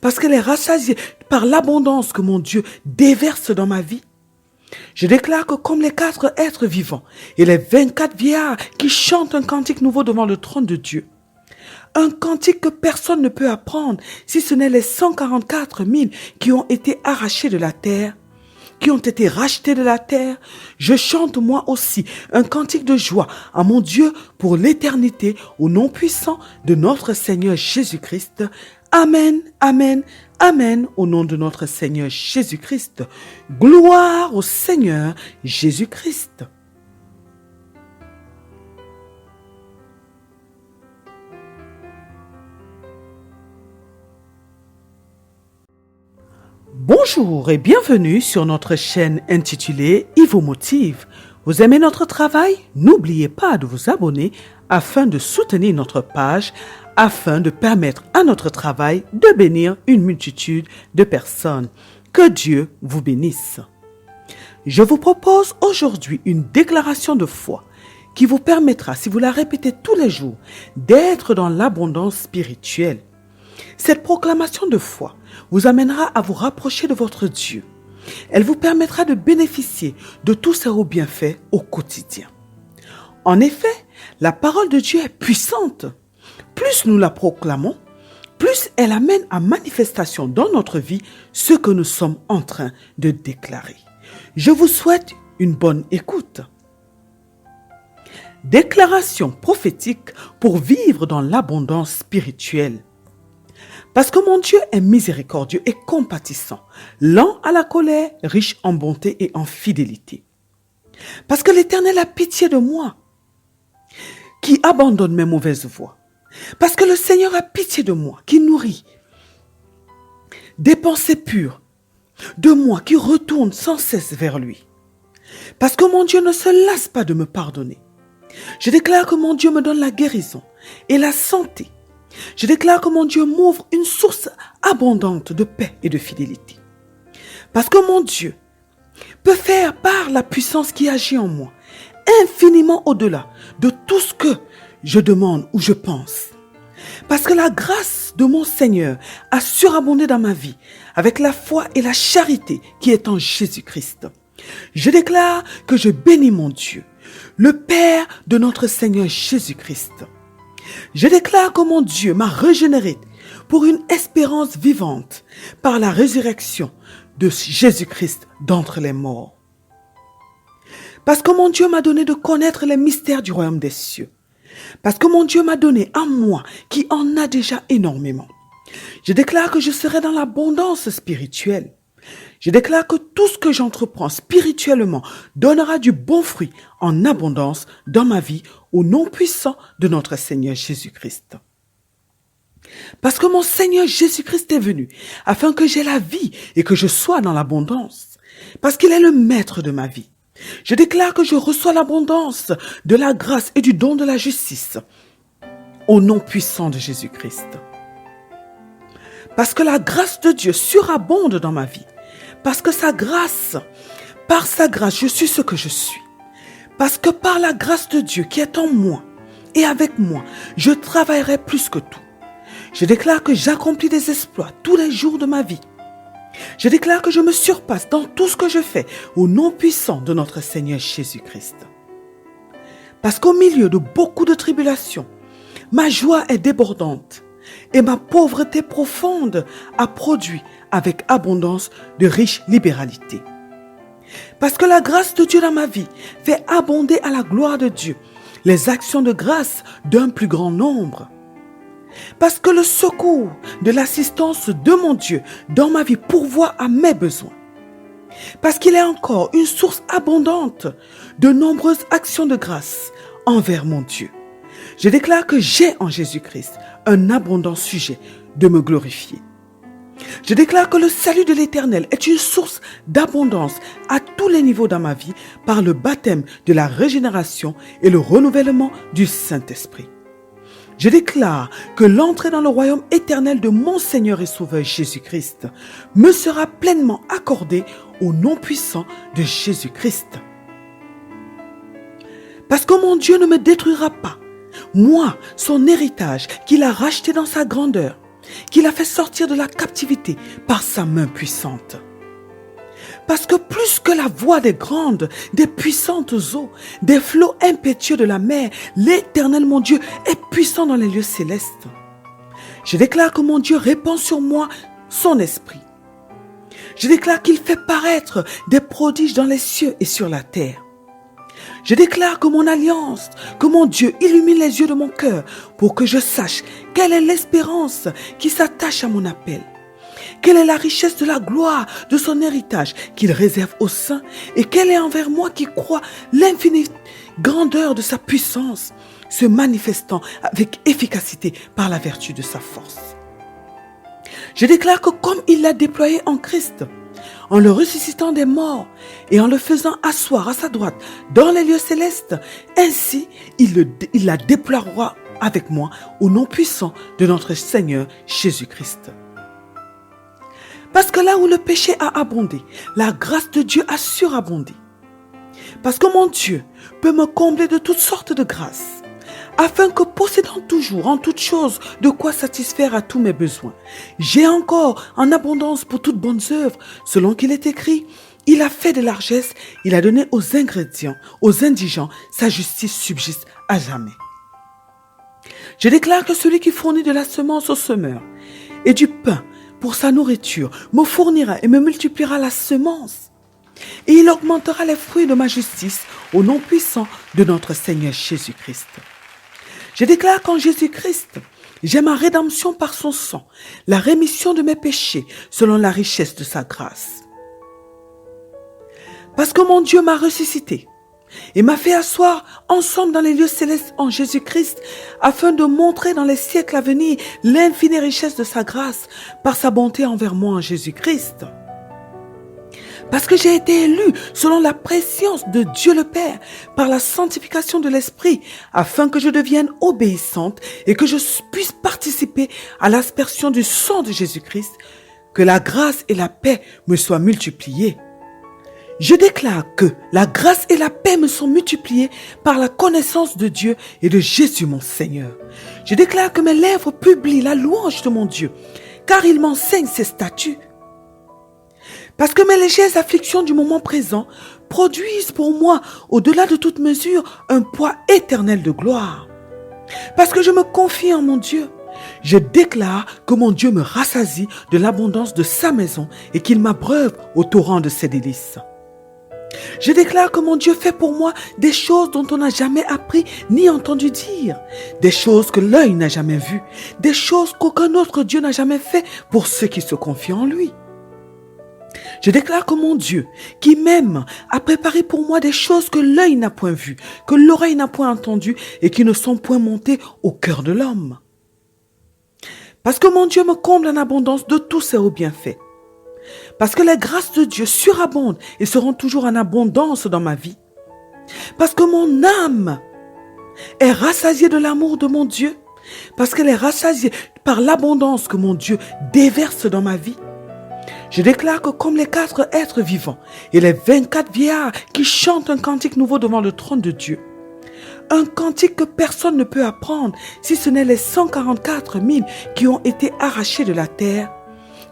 Parce qu'elle est rassasiée par l'abondance que mon Dieu déverse dans ma vie. Je déclare que comme les 4 êtres vivants et les 24 vieillards qui chantent un cantique nouveau devant le trône de Dieu, un cantique que personne ne peut apprendre si ce n'est les 144 000 qui ont été arrachés de la terre, qui ont été rachetés de la terre, je chante moi aussi un cantique de joie à mon Dieu pour l'éternité au nom puissant de notre Seigneur Jésus-Christ. Amen, amen, amen, au nom de notre Seigneur Jésus-Christ. Gloire au Seigneur Jésus-Christ. Bonjour et bienvenue sur notre chaîne intitulée « Il vous motive ». Vous aimez notre travail? N'oubliez pas de vous abonner afin de soutenir notre page, afin de permettre à notre travail de bénir une multitude de personnes. Que Dieu vous bénisse. Je vous propose aujourd'hui une déclaration de foi qui vous permettra, si vous la répétez tous les jours, d'être dans l'abondance spirituelle. Cette proclamation de foi vous amènera à vous rapprocher de votre Dieu. Elle vous permettra de bénéficier de tous ses hauts bienfaits au quotidien. En effet, la parole de Dieu est puissante. Plus nous la proclamons, plus elle amène à manifestation dans notre vie ce que nous sommes en train de déclarer. Je vous souhaite une bonne écoute. Déclaration prophétique pour vivre dans l'abondance spirituelle. Parce que mon Dieu est miséricordieux et compatissant, lent à la colère, riche en bonté et en fidélité. Parce que l'Éternel a pitié de moi, qui abandonne mes mauvaises voies. Parce que le Seigneur a pitié de moi, qui nourrit des pensées pures, de moi, qui retourne sans cesse vers lui. Parce que mon Dieu ne se lasse pas de me pardonner. Je déclare que mon Dieu me donne la guérison et la santé. Je déclare que mon Dieu m'ouvre une source abondante de paix et de fidélité. Parce que mon Dieu peut faire par la puissance qui agit en moi, infiniment au-delà de tout ce que je demande ou je pense. Parce que la grâce de mon Seigneur a surabondé dans ma vie avec la foi et la charité qui est en Jésus-Christ. Je déclare que je bénis mon Dieu, le Père de notre Seigneur Jésus-Christ. Je déclare que mon Dieu m'a régénéré pour une espérance vivante par la résurrection de Jésus-Christ d'entre les morts. Parce que mon Dieu m'a donné de connaître les mystères du royaume des cieux. Parce que mon Dieu m'a donné à moi qui en a déjà énormément. Je déclare que je serai dans l'abondance spirituelle. Je déclare que tout ce que j'entreprends spirituellement donnera du bon fruit en abondance dans ma vie au nom puissant de notre Seigneur Jésus-Christ. Parce que mon Seigneur Jésus-Christ est venu afin que j'aie la vie et que je sois dans l'abondance. Parce qu'il est le maître de ma vie. Je déclare que je reçois l'abondance de la grâce et du don de la justice au nom puissant de Jésus-Christ. Parce que la grâce de Dieu surabonde dans ma vie. Parce que par sa grâce, je suis ce que je suis. Parce que par la grâce de Dieu qui est en moi et avec moi, je travaillerai plus que tout. Je déclare que j'accomplis des exploits tous les jours de ma vie. Je déclare que je me surpasse dans tout ce que je fais au nom puissant de notre Seigneur Jésus-Christ. Parce qu'au milieu de beaucoup de tribulations, ma joie est débordante et ma pauvreté profonde a produit avec abondance de riche libéralité. Parce que la grâce de Dieu dans ma vie fait abonder à la gloire de Dieu les actions de grâce d'un plus grand nombre. Parce que le secours de l'assistance de mon Dieu dans ma vie pourvoit à mes besoins. Parce qu'il est encore une source abondante de nombreuses actions de grâce envers mon Dieu. Je déclare que j'ai en Jésus-Christ un abondant sujet de me glorifier. Je déclare que le salut de l'Éternel est une source d'abondance à tous les niveaux dans ma vie par le baptême de la régénération et le renouvellement du Saint-Esprit. Je déclare que l'entrée dans le royaume éternel de mon Seigneur et Sauveur Jésus-Christ me sera pleinement accordée au nom puissant de Jésus-Christ. Parce que mon Dieu ne me détruira pas, moi, son héritage qu'il a racheté dans sa grandeur, qu'il a fait sortir de la captivité par sa main puissante. Parce que plus que la voix des grandes, des puissantes eaux, des flots impétueux de la mer, l'Éternel mon Dieu est puissant dans les lieux célestes. Je déclare que mon Dieu répand sur moi son esprit. Je déclare qu'il fait paraître des prodiges dans les cieux et sur la terre. Je déclare que mon alliance, que mon Dieu illumine les yeux de mon cœur pour que je sache quelle est l'espérance qui s'attache à mon appel. Quelle est la richesse de la gloire de son héritage qu'il réserve aux saints et quelle est envers moi qui crois l'infinie grandeur de sa puissance, se manifestant avec efficacité par la vertu de sa force. Je déclare que comme il l'a déployé en Christ, en le ressuscitant des morts et en le faisant asseoir à sa droite dans les lieux célestes, ainsi il la déploiera avec moi au nom puissant de notre Seigneur Jésus-Christ. Parce que là où le péché a abondé, la grâce de Dieu a surabondé. Parce que mon Dieu peut me combler de toutes sortes de grâces, afin que possédant toujours en toutes choses de quoi satisfaire à tous mes besoins, j'ai encore en abondance pour toutes bonnes œuvres, selon qu'il est écrit, il a fait de largesses, il a donné aux ingrédients, aux indigents, sa justice subsiste à jamais. Je déclare que celui qui fournit de la semence au semeur et du pain pour sa nourriture me fournira et me multipliera la semence. Et il augmentera les fruits de ma justice au nom puissant de notre Seigneur Jésus-Christ. Je déclare qu'en Jésus-Christ, j'ai ma rédemption par son sang, la rémission de mes péchés selon la richesse de sa grâce. Parce que mon Dieu m'a ressuscité et m'a fait asseoir ensemble dans les lieux célestes en Jésus-Christ, afin de montrer dans les siècles à venir l'infinie richesse de sa grâce par sa bonté envers moi en Jésus-Christ. Parce que j'ai été élu selon la préscience de Dieu le Père, par la sanctification de l'Esprit, afin que je devienne obéissante et que je puisse participer à l'aspersion du sang de Jésus-Christ, que la grâce et la paix me soient multipliées. Je déclare que la grâce et la paix me sont multipliées par la connaissance de Dieu et de Jésus mon Seigneur. Je déclare que mes lèvres publient la louange de mon Dieu, car il m'enseigne ses statuts. Parce que mes légères afflictions du moment présent produisent pour moi, au-delà de toute mesure, un poids éternel de gloire. Parce que je me confie en mon Dieu, je déclare que mon Dieu me rassasie de l'abondance de sa maison et qu'il m'abreuve au torrent de ses délices. Je déclare que mon Dieu fait pour moi des choses dont on n'a jamais appris ni entendu dire, des choses que l'œil n'a jamais vues, des choses qu'aucun autre Dieu n'a jamais fait pour ceux qui se confient en lui. Je déclare que mon Dieu, qui m'aime, a préparé pour moi des choses que l'œil n'a point vues, que l'oreille n'a point entendues et qui ne sont point montées au cœur de l'homme. Parce que mon Dieu me comble en abondance de tous ses hauts bienfaits. Parce que les grâces de Dieu surabondent et seront toujours en abondance dans ma vie. Parce que mon âme est rassasiée de l'amour de mon Dieu. Parce qu'elle est rassasiée par l'abondance que mon Dieu déverse dans ma vie. Je déclare que comme les 4 êtres vivants et les 24 vieillards qui chantent un cantique nouveau devant le trône de Dieu, un cantique que personne ne peut apprendre si ce n'est les 144 000 qui ont été arrachés de la terre,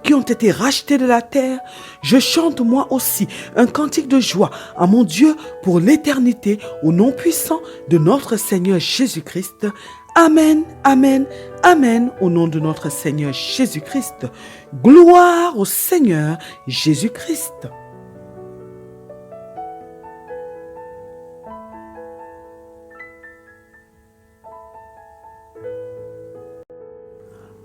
qui ont été rachetés de la terre, je chante moi aussi un cantique de joie à mon Dieu pour l'éternité au nom puissant de notre Seigneur Jésus-Christ. Amen, amen, amen, au nom de notre Seigneur Jésus-Christ. Gloire au Seigneur Jésus-Christ.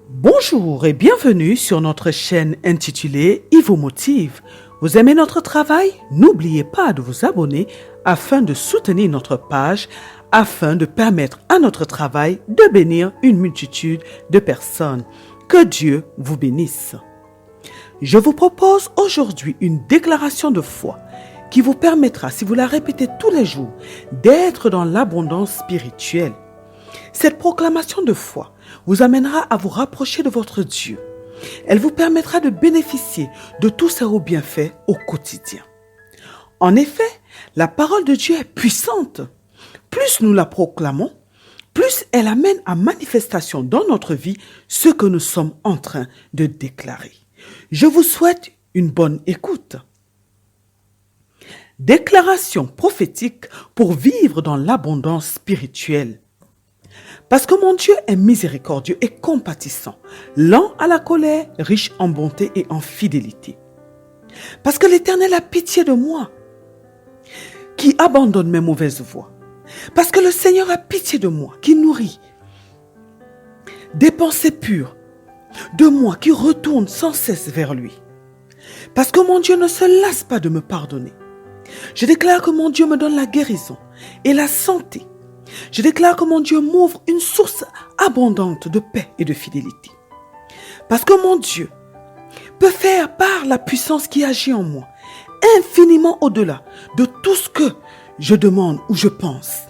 Bonjour et bienvenue sur notre chaîne intitulée « Il vous motive ». Vous aimez notre travail? N'oubliez pas de vous abonner afin de soutenir notre page, afin de permettre à notre travail de bénir une multitude de personnes. Que Dieu vous bénisse. Je vous propose aujourd'hui une déclaration de foi qui vous permettra, si vous la répétez tous les jours, d'être dans l'abondance spirituelle. Cette proclamation de foi vous amènera à vous rapprocher de votre Dieu. Elle vous permettra de bénéficier de tous ses hauts bienfaits au quotidien. En effet, la parole de Dieu est puissante. Plus nous la proclamons, plus elle amène à manifestation dans notre vie ce que nous sommes en train de déclarer. Je vous souhaite une bonne écoute. Déclaration prophétique pour vivre dans l'abondance spirituelle. Parce que mon Dieu est miséricordieux et compatissant, lent à la colère, riche en bonté et en fidélité. Parce que l'Éternel a pitié de moi, qui abandonne mes mauvaises voies. Parce que le Seigneur a pitié de moi, qui nourrit des pensées pures, de moi qui retourne sans cesse vers lui. Parce que mon Dieu ne se lasse pas de me pardonner. Je déclare que mon Dieu me donne la guérison et la santé. Je déclare que mon Dieu m'ouvre une source abondante de paix et de fidélité. Parce que mon Dieu peut faire par la puissance qui agit en moi, infiniment au-delà de tout ce que je demande ou je pense.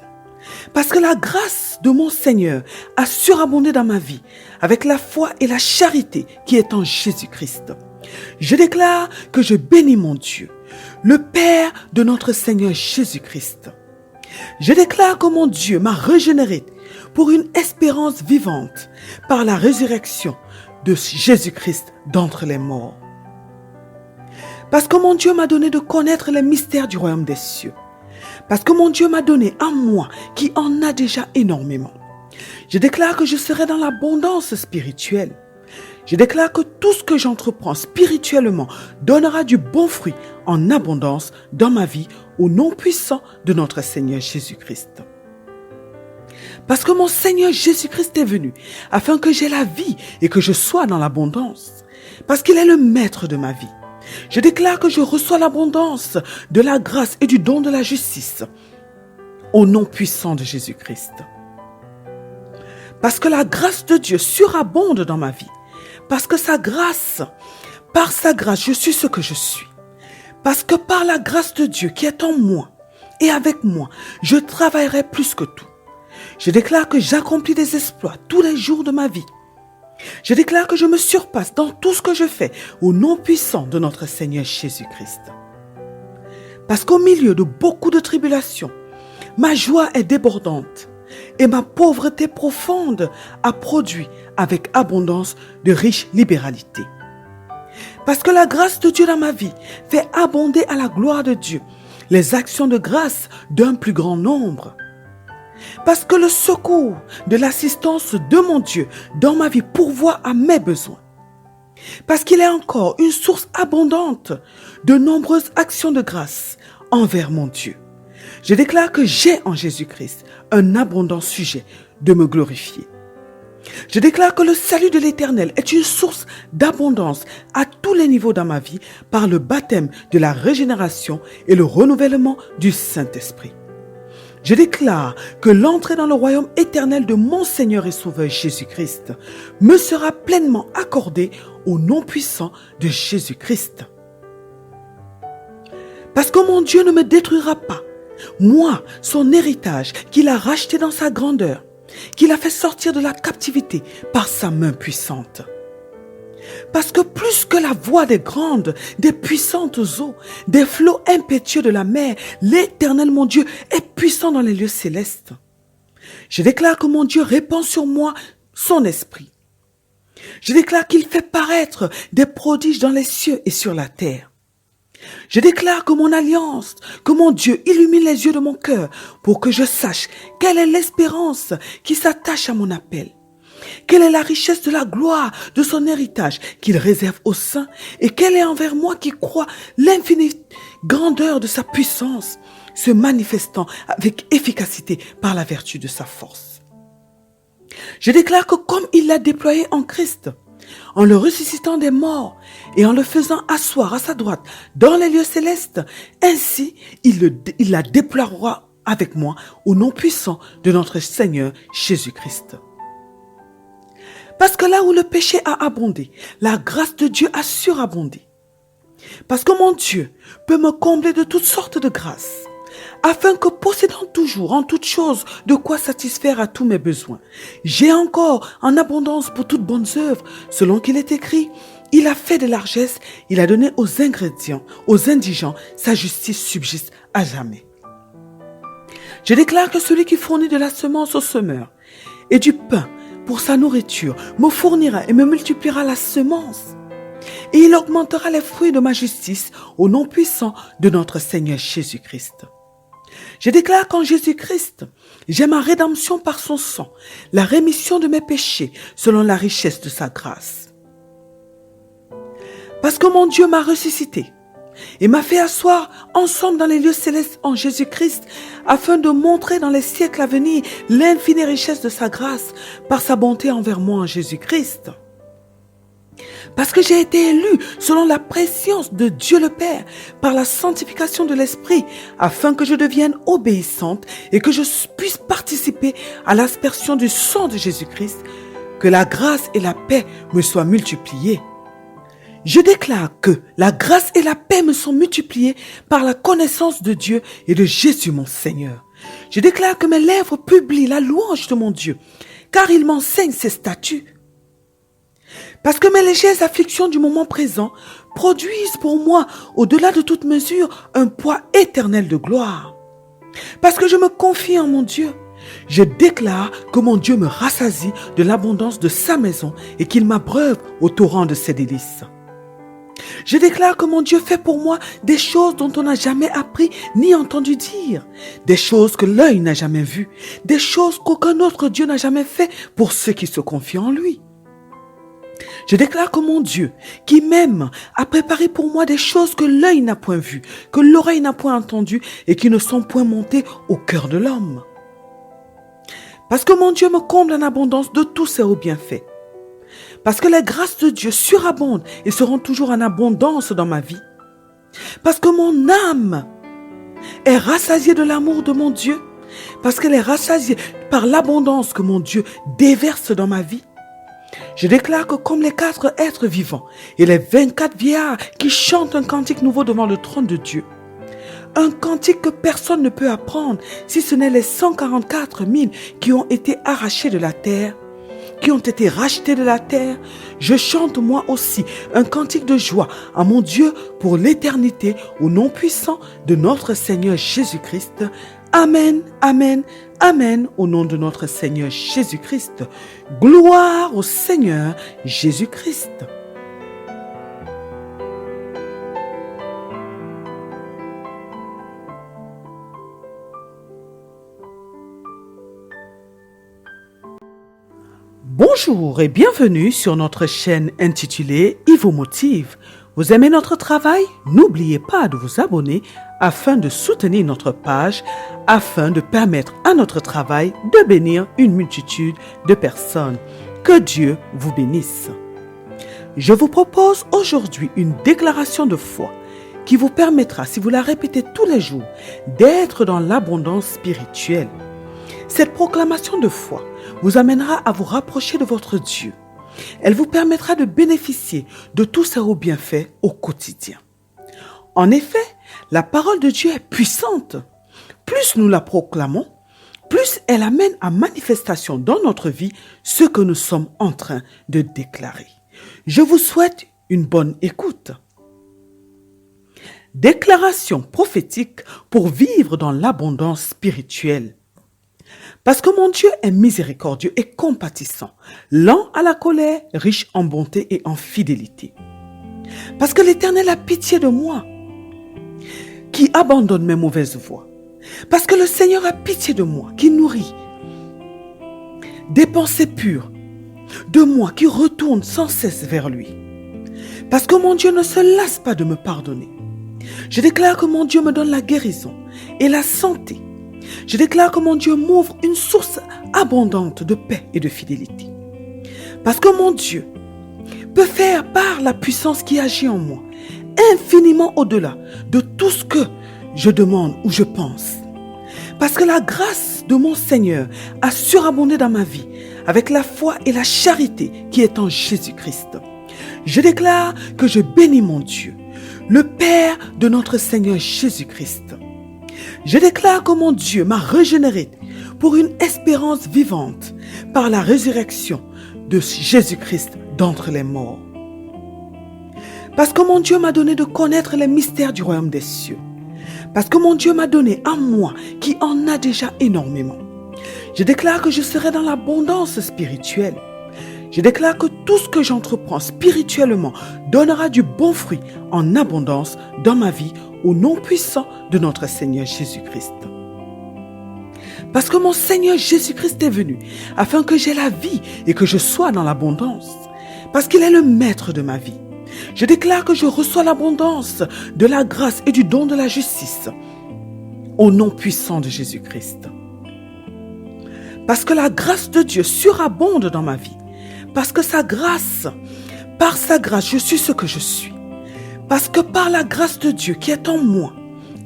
Parce que la grâce de mon Seigneur a surabondé dans ma vie avec la foi et la charité qui est en Jésus-Christ. Je déclare que je bénis mon Dieu, le Père de notre Seigneur Jésus-Christ. Je déclare que mon Dieu m'a régénéré pour une espérance vivante par la résurrection de Jésus-Christ d'entre les morts. Parce que mon Dieu m'a donné de connaître les mystères du royaume des cieux. Parce que mon Dieu m'a donné à moi qui en a déjà énormément. Je déclare que je serai dans l'abondance spirituelle. Je déclare que tout ce que j'entreprends spirituellement donnera du bon fruit en abondance dans ma vie au nom puissant de notre Seigneur Jésus-Christ. Parce que mon Seigneur Jésus-Christ est venu afin que j'aie la vie et que je sois dans l'abondance. Parce qu'il est le maître de ma vie. Je déclare que je reçois l'abondance de la grâce et du don de la justice. au nom puissant de Jésus-Christ. Parce que la grâce de Dieu surabonde dans ma vie. Parce que par sa grâce, je suis ce que je suis. Parce que par la grâce de Dieu qui est en moi et avec moi, je travaillerai plus que tout. Je déclare que j'accomplis des exploits tous les jours de ma vie. Je déclare que je me surpasse dans tout ce que je fais au nom puissant de notre Seigneur Jésus-Christ. Parce qu'au milieu de beaucoup de tribulations, ma joie est débordante et ma pauvreté profonde a produit avec abondance de riche libéralité. Parce que la grâce de Dieu dans ma vie fait abonder à la gloire de Dieu les actions de grâce d'un plus grand nombre. Parce que le secours de l'assistance de mon Dieu dans ma vie pourvoit à mes besoins. Parce qu'il est encore une source abondante de nombreuses actions de grâce envers mon Dieu. Je déclare que j'ai en Jésus-Christ un abondant sujet de me glorifier. Je déclare que le salut de l'Éternel est une source d'abondance à tous les niveaux dans ma vie par le baptême de la régénération et le renouvellement du Saint-Esprit. Je déclare que l'entrée dans le royaume éternel de mon Seigneur et Sauveur Jésus-Christ me sera pleinement accordée au nom puissant de Jésus-Christ. Parce que mon Dieu ne me détruira pas, moi, son héritage qu'il a racheté dans sa grandeur, qu'il a fait sortir de la captivité par sa main puissante. Parce que plus que la voix des grandes, des puissantes eaux, des flots impétueux de la mer, l'Éternel mon Dieu est puissant dans les lieux célestes. Je déclare que mon Dieu répand sur moi son esprit. Je déclare qu'il fait paraître des prodiges dans les cieux et sur la terre. Je déclare que mon alliance, que mon Dieu illumine les yeux de mon cœur pour que je sache quelle est l'espérance qui s'attache à mon appel. Quelle est la richesse de la gloire de son héritage qu'il réserve aux saints et quelle est envers moi qui crois l'infinie grandeur de sa puissance, se manifestant avec efficacité par la vertu de sa force. Je déclare que comme il l'a déployé en Christ, en le ressuscitant des morts et en le faisant asseoir à sa droite dans les lieux célestes, ainsi il la déploiera avec moi au nom puissant de notre Seigneur Jésus-Christ. Parce que là où le péché a abondé, la grâce de Dieu a surabondé. Parce que mon Dieu peut me combler de toutes sortes de grâces, afin que possédant toujours en toutes choses de quoi satisfaire à tous mes besoins, j'ai encore en abondance pour toutes bonnes œuvres, selon qu'il est écrit, il a fait de largesses, il a donné aux indigents, sa justice subsiste à jamais. Je déclare que celui qui fournit de la semence au semeur et du pain pour sa nourriture, me fournira et me multipliera la semence. Et il augmentera les fruits de ma justice au nom puissant de notre Seigneur Jésus-Christ. Je déclare qu'en Jésus-Christ, j'ai ma rédemption par son sang, la rémission de mes péchés selon la richesse de sa grâce. Parce que mon Dieu m'a ressuscité et m'a fait asseoir ensemble dans les lieux célestes en Jésus-Christ, afin de montrer dans les siècles à venir l'infinie richesse de sa grâce par sa bonté envers moi en Jésus-Christ. Parce que j'ai été élu selon la préscience de Dieu le Père par la sanctification de l'Esprit, afin que je devienne obéissante et que je puisse participer à l'aspersion du sang de Jésus-Christ, que la grâce et la paix me soient multipliées. Je déclare que la grâce et la paix me sont multipliées par la connaissance de Dieu et de Jésus mon Seigneur. Je déclare que mes lèvres publient la louange de mon Dieu, car il m'enseigne ses statuts. Parce que mes légères afflictions du moment présent produisent pour moi, au-delà de toute mesure, un poids éternel de gloire. Parce que je me confie en mon Dieu, je déclare que mon Dieu me rassasie de l'abondance de sa maison et qu'il m'abreuve au torrent de ses délices. Je déclare que mon Dieu fait pour moi des choses dont on n'a jamais appris ni entendu dire, des choses que l'œil n'a jamais vues, des choses qu'aucun autre Dieu n'a jamais fait pour ceux qui se confient en lui. Je déclare que mon Dieu, qui m'aime, a préparé pour moi des choses que l'œil n'a point vues, que l'oreille n'a point entendues et qui ne sont point montées au cœur de l'homme. Parce que mon Dieu me comble en abondance de tous ses hauts bienfaits. Parce que les grâces de Dieu surabondent et seront toujours en abondance dans ma vie. Parce que mon âme est rassasiée de l'amour de mon Dieu, parce qu'elle est rassasiée par l'abondance que mon Dieu déverse dans ma vie. Je déclare que comme les 4 êtres vivants et les 24 vieillards qui chantent un cantique nouveau devant le trône de Dieu, un cantique que personne ne peut apprendre si ce n'est les 144 000 qui ont été arrachés de la terre, qui ont été rachetés de la terre, je chante moi aussi un cantique de joie à mon Dieu pour l'éternité au nom puissant de notre Seigneur Jésus-Christ. Amen, amen, amen, au nom de notre Seigneur Jésus-Christ. Gloire au Seigneur Jésus-Christ. Bonjour et bienvenue sur notre chaîne intitulée « Il vous motive ». Vous aimez notre travail? N'oubliez pas de vous abonner afin de soutenir notre page, afin de permettre à notre travail de bénir une multitude de personnes. Que Dieu vous bénisse. Je vous propose aujourd'hui une déclaration de foi qui vous permettra, si vous la répétez tous les jours, d'être dans l'abondance spirituelle. Cette proclamation de foi vous amènera à vous rapprocher de votre Dieu. Elle vous permettra de bénéficier de tous ses hauts bienfaits au quotidien. En effet, la parole de Dieu est puissante. Plus nous la proclamons, plus elle amène à manifestation dans notre vie ce que nous sommes en train de déclarer. Je vous souhaite une bonne écoute. Déclaration prophétique pour vivre dans l'abondance spirituelle. Parce que mon Dieu est miséricordieux et compatissant, lent à la colère, riche en bonté et en fidélité. Parce que l'Éternel a pitié de moi, qui abandonne mes mauvaises voies. Parce que le Seigneur a pitié de moi, qui nourrit des pensées pures, de moi qui retourne sans cesse vers lui. Parce que mon Dieu ne se lasse pas de me pardonner. Je déclare que mon Dieu me donne la guérison et la santé. Je déclare que mon Dieu m'ouvre une source abondante de paix et de fidélité. Parce que mon Dieu peut faire par la puissance qui agit en moi, infiniment au-delà de tout ce que je demande ou je pense. Parce que la grâce de mon Seigneur a surabondé dans ma vie avec la foi et la charité qui est en Jésus-Christ. Je déclare que je bénis mon Dieu, le Père de notre Seigneur Jésus-Christ. Je déclare que mon Dieu m'a régénéré pour une espérance vivante par la résurrection de Jésus-Christ d'entre les morts. Parce que mon Dieu m'a donné de connaître les mystères du royaume des cieux. Parce que mon Dieu m'a donné à moi qui en a déjà énormément. Je déclare que je serai dans l'abondance spirituelle. Je déclare que tout ce que j'entreprends spirituellement donnera du bon fruit en abondance dans ma vie au nom puissant de notre Seigneur Jésus-Christ. Parce que mon Seigneur Jésus-Christ est venu afin que j'aie la vie et que je sois dans l'abondance. Parce qu'il est le maître de ma vie. Je déclare que je reçois l'abondance de la grâce et du don de la justice au nom puissant de Jésus-Christ. Parce que la grâce de Dieu surabonde dans ma vie. Parce que par sa grâce, je suis ce que je suis. Parce que par la grâce de Dieu qui est en moi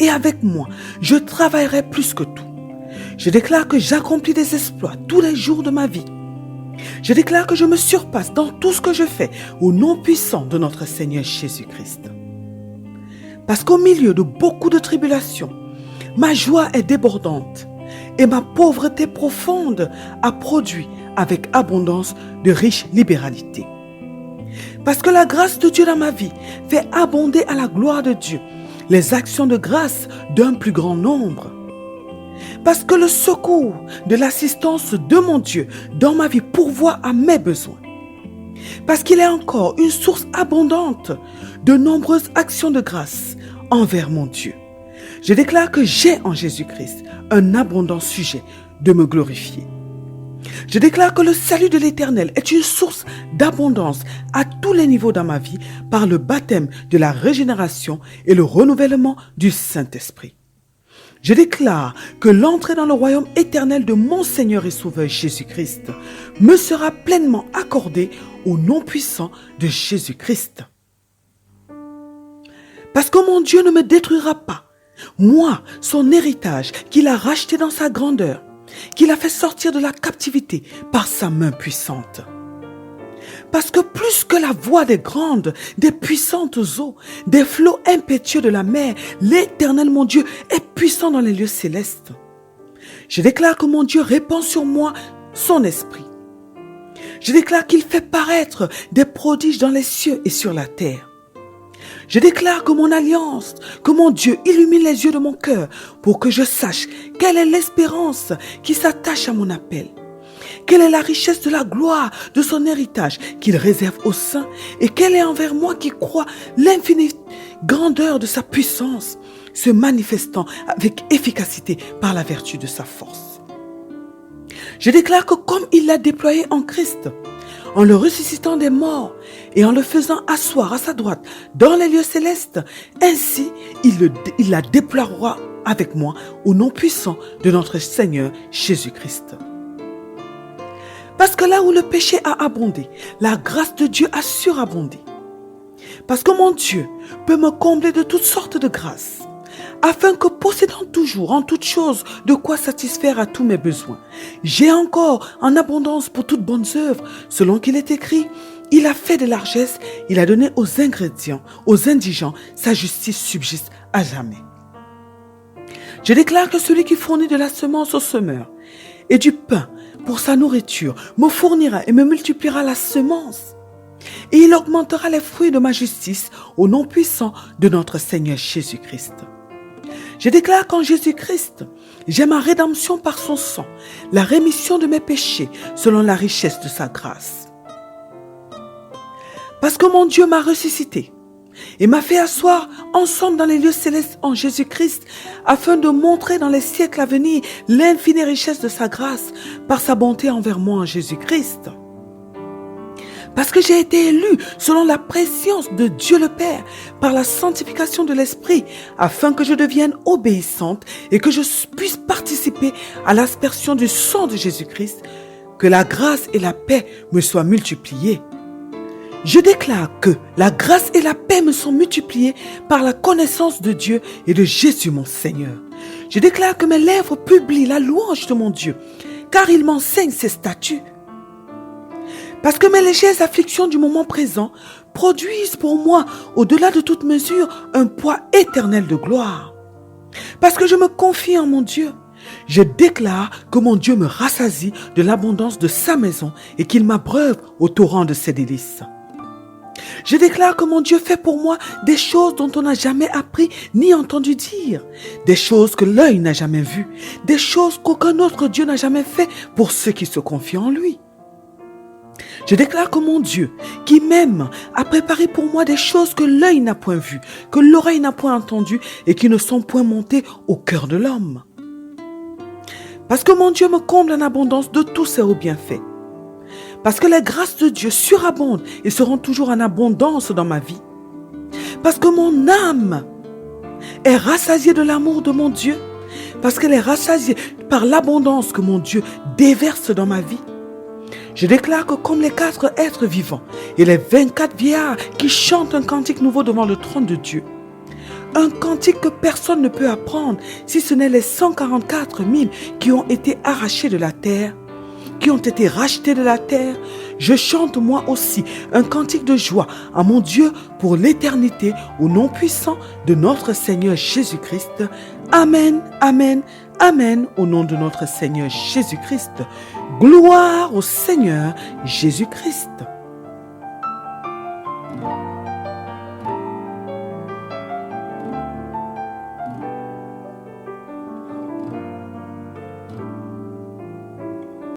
et avec moi, je travaillerai plus que tout. Je déclare que j'accomplis des exploits tous les jours de ma vie. Je déclare que je me surpasse dans tout ce que je fais au nom puissant de notre Seigneur Jésus-Christ. Parce qu'au milieu de beaucoup de tribulations, ma joie est débordante et ma pauvreté profonde a produit avec abondance de riche libéralité. Parce que la grâce de Dieu dans ma vie fait abonder à la gloire de Dieu les actions de grâce d'un plus grand nombre. Parce que le secours de l'assistance de mon Dieu dans ma vie pourvoit à mes besoins. Parce qu'il est encore une source abondante de nombreuses actions de grâce envers mon Dieu. Je déclare que j'ai en Jésus-Christ un abondant sujet de me glorifier. Je déclare que le salut de l'Éternel est une source d'abondance à tous les niveaux dans ma vie par le baptême de la régénération et le renouvellement du Saint-Esprit. Je déclare que l'entrée dans le royaume éternel de mon Seigneur et Sauveur Jésus-Christ me sera pleinement accordée au nom puissant de Jésus-Christ. Parce que mon Dieu ne me détruira pas Moi, son héritage qu'il a racheté dans sa grandeur, qu'il a fait sortir de la captivité par sa main puissante. Parce que plus que la voix des grandes, des puissantes eaux, des flots impétueux de la mer, l'Éternel mon Dieu est puissant dans les lieux célestes. Je déclare que mon Dieu répand sur moi son esprit. Je déclare qu'il fait paraître des prodiges dans les cieux et sur la terre. Je déclare que mon alliance, que mon Dieu illumine les yeux de mon cœur pour que je sache quelle est l'espérance qui s'attache à mon appel. Quelle est la richesse de la gloire de son héritage qu'il réserve aux saints et quelle est envers moi qui crois l'infinie grandeur de sa puissance, se manifestant avec efficacité par la vertu de sa force. Je déclare que comme il l'a déployé en Christ, en le ressuscitant des morts et en le faisant asseoir à sa droite dans les lieux célestes, ainsi il la déploiera avec moi au nom puissant de notre Seigneur Jésus-Christ. Parce que là où le péché a abondé, la grâce de Dieu a surabondé. Parce que mon Dieu peut me combler de toutes sortes de grâces, afin que possédant toujours en toutes choses de quoi satisfaire à tous mes besoins, j'ai encore en abondance pour toutes bonnes œuvres, selon qu'il est écrit, il a fait des largesses, il a donné aux ingrédients, aux indigents, sa justice subsiste à jamais. Je déclare que celui qui fournit de la semence au semeur et du pain pour sa nourriture me fournira et me multipliera la semence. Et il augmentera les fruits de ma justice au nom puissant de notre Seigneur Jésus-Christ. Je déclare qu'en Jésus-Christ, j'ai ma rédemption par son sang, la rémission de mes péchés selon la richesse de sa grâce. Parce que mon Dieu m'a ressuscité et m'a fait asseoir ensemble dans les lieux célestes en Jésus-Christ afin de montrer dans les siècles à venir l'infinie richesse de sa grâce par sa bonté envers moi en Jésus-Christ. Parce que j'ai été élu selon la préscience de Dieu le Père par la sanctification de l'Esprit afin que je devienne obéissante et que je puisse participer à l'aspersion du sang de Jésus-Christ, que la grâce et la paix me soient multipliées. Je déclare que la grâce et la paix me sont multipliées par la connaissance de Dieu et de Jésus mon Seigneur. Je déclare que mes lèvres publient la louange de mon Dieu, car il m'enseigne ses statuts. Parce que mes légères afflictions du moment présent produisent pour moi, au-delà de toute mesure, un poids éternel de gloire. Parce que je me confie en mon Dieu, je déclare que mon Dieu me rassasie de l'abondance de sa maison et qu'il m'abreuve au torrent de ses délices. Je déclare que mon Dieu fait pour moi des choses dont on n'a jamais appris ni entendu dire, des choses que l'œil n'a jamais vues, des choses qu'aucun autre Dieu n'a jamais fait pour ceux qui se confient en lui. Je déclare que mon Dieu, qui m'aime, a préparé pour moi des choses que l'œil n'a point vues, que l'oreille n'a point entendues et qui ne sont point montées au cœur de l'homme. Parce que mon Dieu me comble en abondance de tous ses hauts bienfaits. Parce que les grâces de Dieu surabondent et seront toujours en abondance dans ma vie. Parce que mon âme est rassasiée de l'amour de mon Dieu. Parce qu'elle est rassasiée par l'abondance que mon Dieu déverse dans ma vie. Je déclare que comme les 4 êtres vivants et les 24 vieillards qui chantent un cantique nouveau devant le trône de Dieu, un cantique que personne ne peut apprendre si ce n'est les 144 000 qui ont été arrachés de la terre, qui ont été rachetés de la terre, je chante moi aussi un cantique de joie à mon Dieu pour l'éternité au nom puissant de notre Seigneur Jésus-Christ. Amen, amen, amen au nom de notre Seigneur Jésus-Christ. Gloire au Seigneur Jésus-Christ.